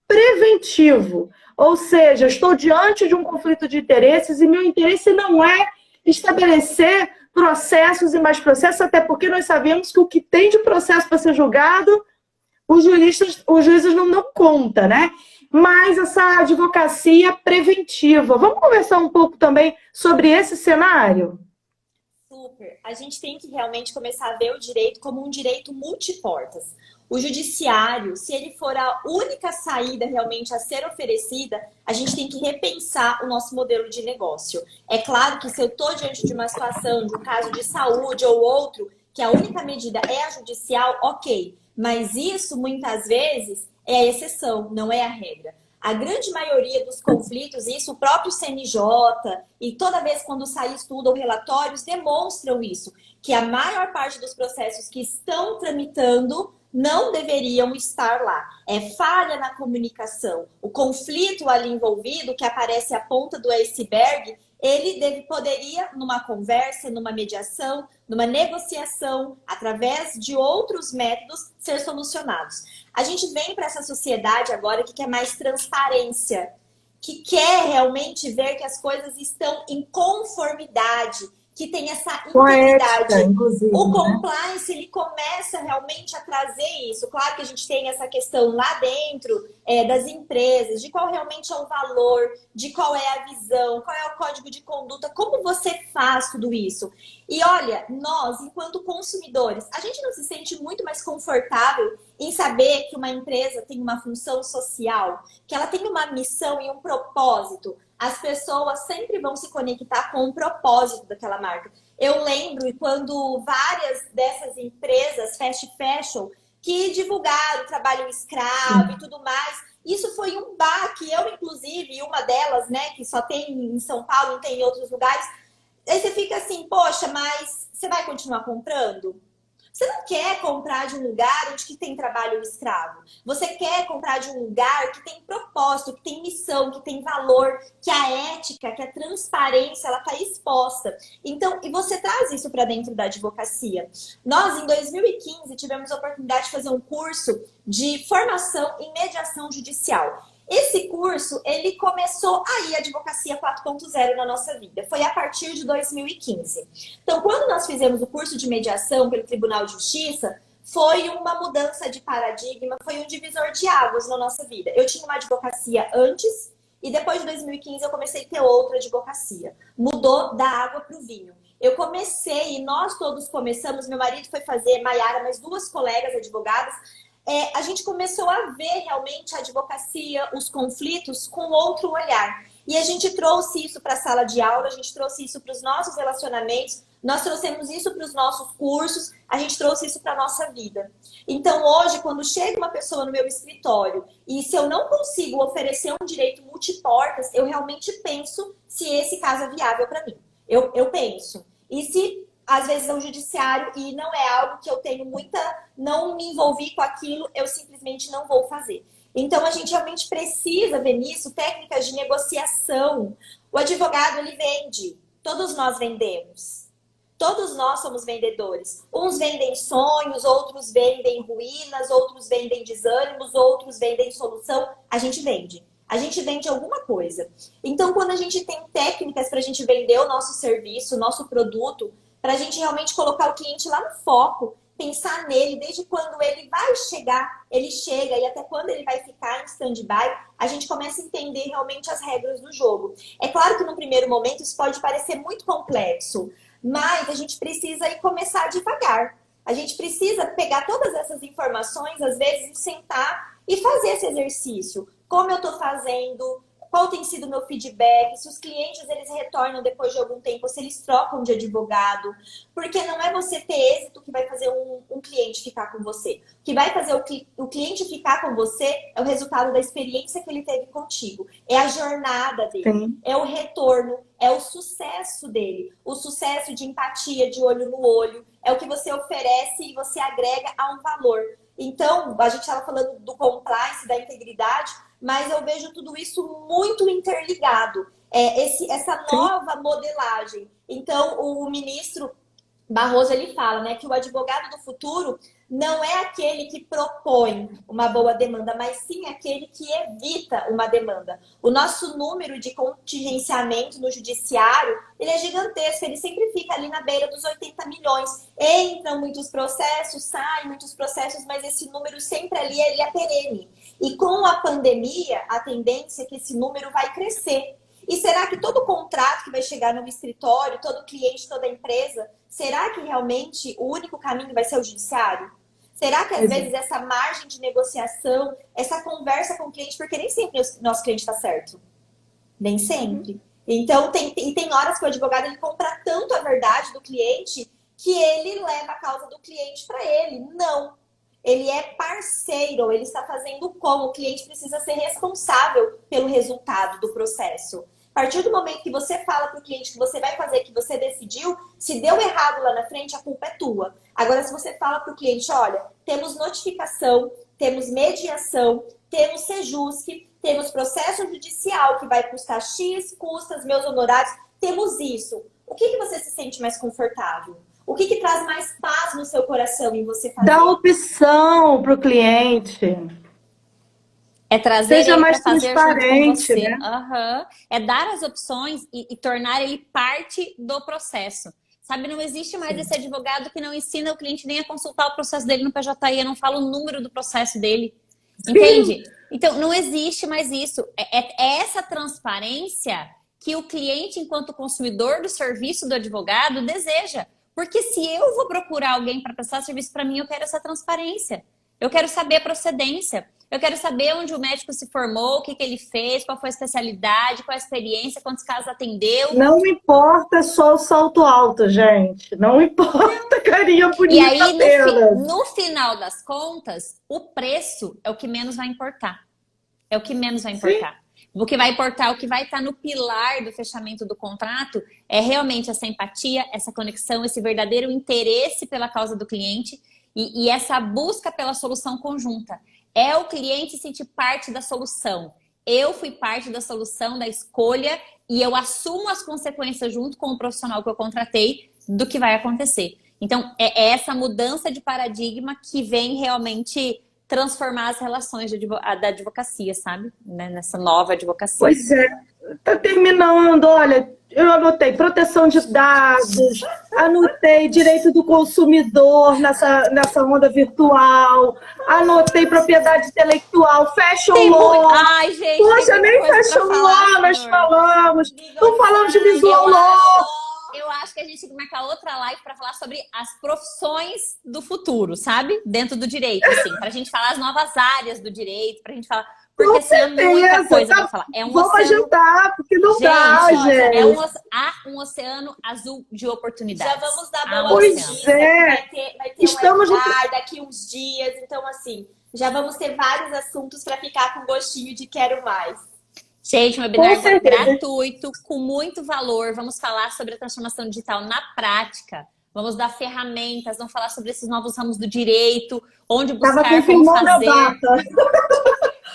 [SPEAKER 1] preventivo. Ou seja, eu estou diante de um conflito de interesses e meu interesse não é estabelecer processos e mais processos, até porque nós sabemos que o que tem de processo para ser julgado, os juízes não dão conta, né? Mas essa advocacia preventiva. Vamos conversar um pouco também sobre esse cenário?
[SPEAKER 3] Super. A gente tem que realmente começar a ver o direito como um direito multiportas. O judiciário, se ele for a única saída realmente a ser oferecida, a gente tem que repensar o nosso modelo de negócio. É claro que se eu estou diante de uma situação, de um caso de saúde ou outro, que a única medida é a judicial, ok. Mas isso, muitas vezes, é a exceção, não é a regra. A grande maioria dos conflitos, isso o próprio CNJ, e toda vez quando sai estudo ou relatórios, demonstram isso, que a maior parte dos processos que estão tramitando não deveriam estar lá. É falha na comunicação. O conflito ali envolvido, que aparece a ponta do iceberg, ele poderia, numa conversa, numa mediação, numa negociação, através de outros métodos, ser solucionados. A gente vem para essa sociedade agora que quer mais transparência, que quer realmente ver que as coisas estão em conformidade, que tem essa integridade.
[SPEAKER 1] Ética, inclusive,
[SPEAKER 3] O
[SPEAKER 1] né?
[SPEAKER 3] compliance, ele começa realmente a trazer isso. Claro que a gente tem essa questão lá dentro das empresas, de qual realmente é o valor, de qual é a visão, qual é o código de conduta, como você faz tudo isso. E olha, nós, enquanto consumidores, a gente não se sente muito mais confortável em saber que uma empresa tem uma função social, que ela tem uma missão e um propósito. As pessoas sempre vão se conectar com o propósito daquela marca. Eu lembro quando várias dessas empresas fast fashion que divulgaram o trabalho escravo e tudo mais. Isso foi um baque. Eu, inclusive, uma delas, né, que só tem em São Paulo, não tem em outros lugares. Aí você fica assim, poxa, mas você vai continuar comprando? Você não quer comprar de um lugar onde que tem trabalho escravo. Você quer comprar de um lugar que tem propósito, que tem missão, que tem valor, que a ética, que a transparência, ela está exposta. Então, e você traz isso para dentro da advocacia. Nós, em 2015, tivemos a oportunidade de fazer um curso de formação em mediação judicial. Esse curso, ele começou aí a Advocacia 4.0 na nossa vida. Foi a partir de 2015. Então, quando nós fizemos o curso de mediação pelo Tribunal de Justiça, foi uma mudança de paradigma, foi um divisor de águas na nossa vida. Eu tinha uma advocacia antes e depois de 2015 eu comecei a ter outra advocacia. Mudou da água para o vinho. Eu comecei, e nós todos começamos, meu marido foi fazer, Maiara, mais 2 colegas advogadas, a gente começou a ver realmente a advocacia, os conflitos com outro olhar. E a gente trouxe isso para a sala de aula, a gente trouxe isso para os nossos relacionamentos, nós trouxemos isso para os nossos cursos, a gente trouxe isso para a nossa vida. Então hoje, quando chega uma pessoa no meu escritório e se eu não consigo oferecer um direito multiportas, eu realmente penso se esse caso é viável para mim. Eu penso. E se às vezes é um judiciário e não é algo que eu tenho não me envolvi com aquilo, eu simplesmente não vou fazer. Então a gente realmente precisa ver nisso técnicas de negociação. O advogado, ele vende. Todos nós vendemos. Todos nós somos vendedores. Uns vendem sonhos, outros vendem ruínas, outros vendem desânimos, outros vendem solução. A gente vende. A gente vende alguma coisa. Então, quando a gente tem técnicas para a gente vender o nosso serviço, o nosso produto, para a gente realmente colocar o cliente lá no foco, pensar nele, desde quando ele vai chegar, ele chega, e até quando ele vai ficar em stand-by, a gente começa a entender realmente as regras do jogo. É claro que no primeiro momento isso pode parecer muito complexo, mas a gente precisa ir começar devagar. A gente precisa pegar todas essas informações, às vezes, e sentar e fazer esse exercício. Como eu estou fazendo? Qual tem sido o meu feedback? Se os clientes eles retornam depois de algum tempo, se eles trocam de advogado. Porque não é você ter êxito que vai fazer um cliente ficar com você. O que vai fazer o cliente ficar com você é o resultado da experiência que ele teve contigo. É a jornada dele. Sim. É o retorno. É o sucesso dele. O sucesso de empatia, de olho no olho. É o que você oferece e você agrega a um valor. Então, a gente estava falando do compliance, da integridade, mas eu vejo tudo isso muito interligado. Essa nova modelagem. Então, o ministro Barroso, ele fala, né, que o advogado do futuro não é aquele que propõe uma boa demanda, mas sim aquele que evita uma demanda. O nosso número de contingenciamento no judiciário, ele é gigantesco, ele sempre fica ali na beira dos 80 milhões. Entram muitos processos, saem muitos processos, mas esse número sempre ali, ele é perene. E com a pandemia, a tendência é que esse número vai crescer. E será que todo contrato que vai chegar no escritório, todo cliente, toda empresa, será que realmente o único caminho vai ser o judiciário? Será que às vezes essa margem de negociação, essa conversa com o cliente, porque nem sempre o nosso cliente está certo. Nem sempre. Então, tem horas que o advogado ele compra tanto a verdade do cliente que ele leva a causa do cliente para ele. Não. Ele é parceiro, ele está fazendo como? O cliente precisa ser responsável pelo resultado do processo. A partir do momento que você fala para o cliente que você vai fazer, que você decidiu, se deu errado lá na frente, a culpa é tua. Agora, se você fala para o cliente, olha, temos notificação, temos mediação, temos Sejusc, temos processo judicial que vai custar X, custa os meus honorários, temos isso. O que você se sente mais confortável? O que traz mais paz no seu coração em você fazer?
[SPEAKER 1] Dá opção para o cliente.
[SPEAKER 2] É trazer
[SPEAKER 1] Seja
[SPEAKER 2] ele
[SPEAKER 1] mais
[SPEAKER 2] para fazer
[SPEAKER 1] transparente,
[SPEAKER 2] junto com você.
[SPEAKER 1] né?
[SPEAKER 2] Uhum. É dar as opções e tornar ele parte do processo. Sabe, não existe mais esse advogado que não ensina o cliente nem a consultar o processo dele no PJI, não fala o número do processo dele. Entende? Então, não existe mais isso. É essa transparência que o cliente, enquanto consumidor do serviço do advogado, deseja. Porque se eu vou procurar alguém para prestar serviço para mim, eu quero essa transparência. Eu quero saber a procedência. Eu quero saber onde o médico se formou, o que ele fez, qual foi a especialidade, qual a experiência, quantos casos atendeu.
[SPEAKER 1] Não importa só o salto alto, gente. Não importa, carinha bonita
[SPEAKER 2] E aí,
[SPEAKER 1] apenas.
[SPEAKER 2] no final das contas, o preço é o que menos vai importar. É o que menos vai importar. Sim. O que vai importar, o que vai estar no pilar do fechamento do contrato é realmente essa empatia, essa conexão, esse verdadeiro interesse pela causa do cliente e essa busca pela solução conjunta. É o cliente sentir parte da solução. Eu fui parte da solução, da escolha, e eu assumo as consequências junto com o profissional que eu contratei do que vai acontecer. Então, é essa mudança de paradigma que vem realmente transformar as relações da advocacia, sabe? Nessa nova advocacia.
[SPEAKER 1] Pois é. Tá terminando, olha, eu anotei proteção de dados, anotei direito do consumidor nessa onda virtual, anotei propriedade intelectual, fashion law.
[SPEAKER 2] Ai, gente,
[SPEAKER 1] poxa, nem fashion law nós falamos. Não falamos de visual law.
[SPEAKER 2] Eu acho que a gente tem que marcar outra live para falar sobre as profissões do futuro, sabe? Dentro do direito, assim, pra gente falar as novas áreas do direito, pra gente falar... Porque assim, é muita coisa pra falar. É um
[SPEAKER 1] Vamos agendar, porque não dá, gente.
[SPEAKER 2] É um oceano azul de oportunidades.
[SPEAKER 3] Já vamos dar boa notícia. Vai ter
[SPEAKER 1] Estamos
[SPEAKER 3] um webinar daqui uns dias. Então, assim, já vamos ter vários assuntos para ficar com gostinho de quero mais.
[SPEAKER 2] Gente, um webinar gratuito, com muito valor. Vamos falar sobre a transformação digital na prática. Vamos dar ferramentas, vamos falar sobre esses novos ramos do direito, onde buscar, como fazer.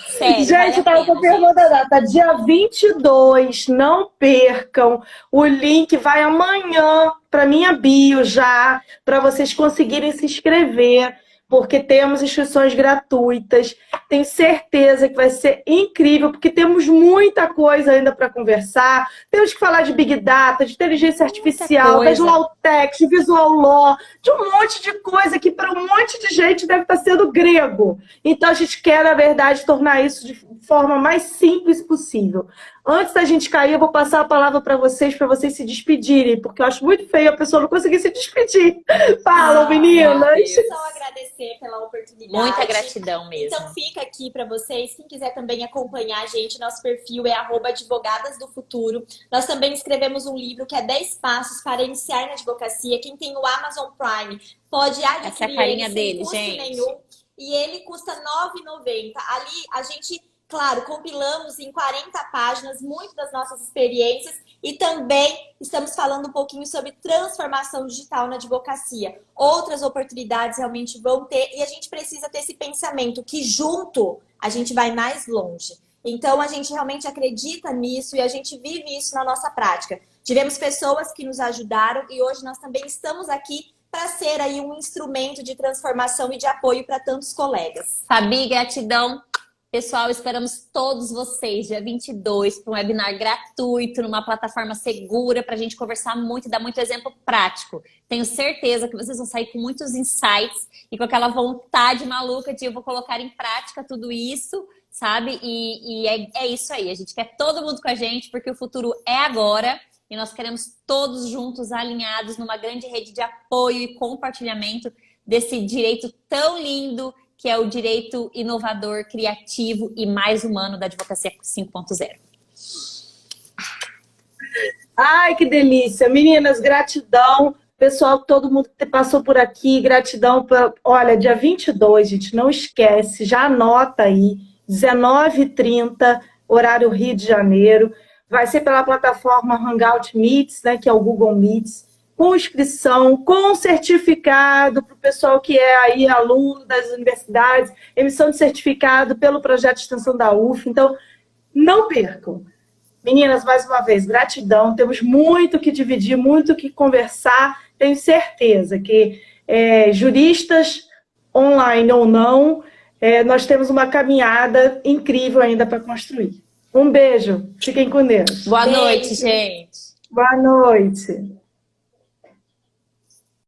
[SPEAKER 2] Sério,
[SPEAKER 1] gente, estava confirmando a data. Dia 22, não percam. O link vai amanhã para minha bio já, para vocês conseguirem se inscrever, porque temos inscrições gratuitas. Tenho certeza que vai ser incrível, porque temos muita coisa ainda para conversar. Temos que falar de Big Data, de inteligência artificial, das Lautech, de Visual Law, de um monte de coisa que para um monte de gente deve estar sendo grego. Então, a gente quer, na verdade, tornar isso de forma mais simples possível. Antes da gente cair, eu vou passar a palavra para vocês se despedirem, porque eu acho muito feio a pessoa não conseguir se despedir. Falam, meninas!
[SPEAKER 3] Só agradecer pela oportunidade.
[SPEAKER 2] Muita gratidão mesmo.
[SPEAKER 3] Então, fica aqui para vocês. Quem quiser também acompanhar a gente, nosso perfil é @advogadas do futuro. Nós também escrevemos um livro que é 10 passos para iniciar na advocacia. Quem tem o Amazon Prime pode adquirir.
[SPEAKER 2] Essa é a carinha dele,
[SPEAKER 3] sem custo nenhum. E ele custa R$ 9,90. Ali a gente... Claro, compilamos em 40 páginas muito das nossas experiências e também estamos falando um pouquinho sobre transformação digital na advocacia. Outras oportunidades realmente vão ter e a gente precisa ter esse pensamento que junto a gente vai mais longe. Então, a gente realmente acredita nisso e a gente vive isso na nossa prática. Tivemos pessoas que nos ajudaram e hoje nós também estamos aqui para ser aí um instrumento de transformação e de apoio para tantos colegas.
[SPEAKER 2] Fabi, gratidão. Pessoal, esperamos todos vocês dia 22 para um webinar gratuito, numa plataforma segura, para a gente conversar muito e dar muito exemplo prático. Tenho certeza que vocês vão sair com muitos insights e com aquela vontade maluca de eu vou colocar em prática tudo isso, sabe? E é isso aí, a gente quer todo mundo com a gente, porque o futuro é agora e nós queremos todos juntos, alinhados, numa grande rede de apoio e compartilhamento desse direito tão lindo, que é o direito inovador, criativo e mais humano da Advocacia 5.0.
[SPEAKER 1] Ai, que delícia. Meninas, gratidão. Pessoal, todo mundo que passou por aqui, gratidão. Olha, dia 22, gente, não esquece, já anota aí, 19h30, horário Rio de Janeiro. Vai ser pela plataforma Hangout Meets, né, que é o Google Meets. Com inscrição, com certificado para o pessoal que é aí aluno das universidades, emissão de certificado pelo projeto de extensão da UF. Então, não percam. Meninas, mais uma vez, gratidão. Temos muito que dividir, muito que conversar. Tenho certeza que juristas, online ou não, nós temos uma caminhada incrível ainda para construir. Um beijo. Fiquem com Deus.
[SPEAKER 2] Boa noite, gente.
[SPEAKER 1] Boa noite.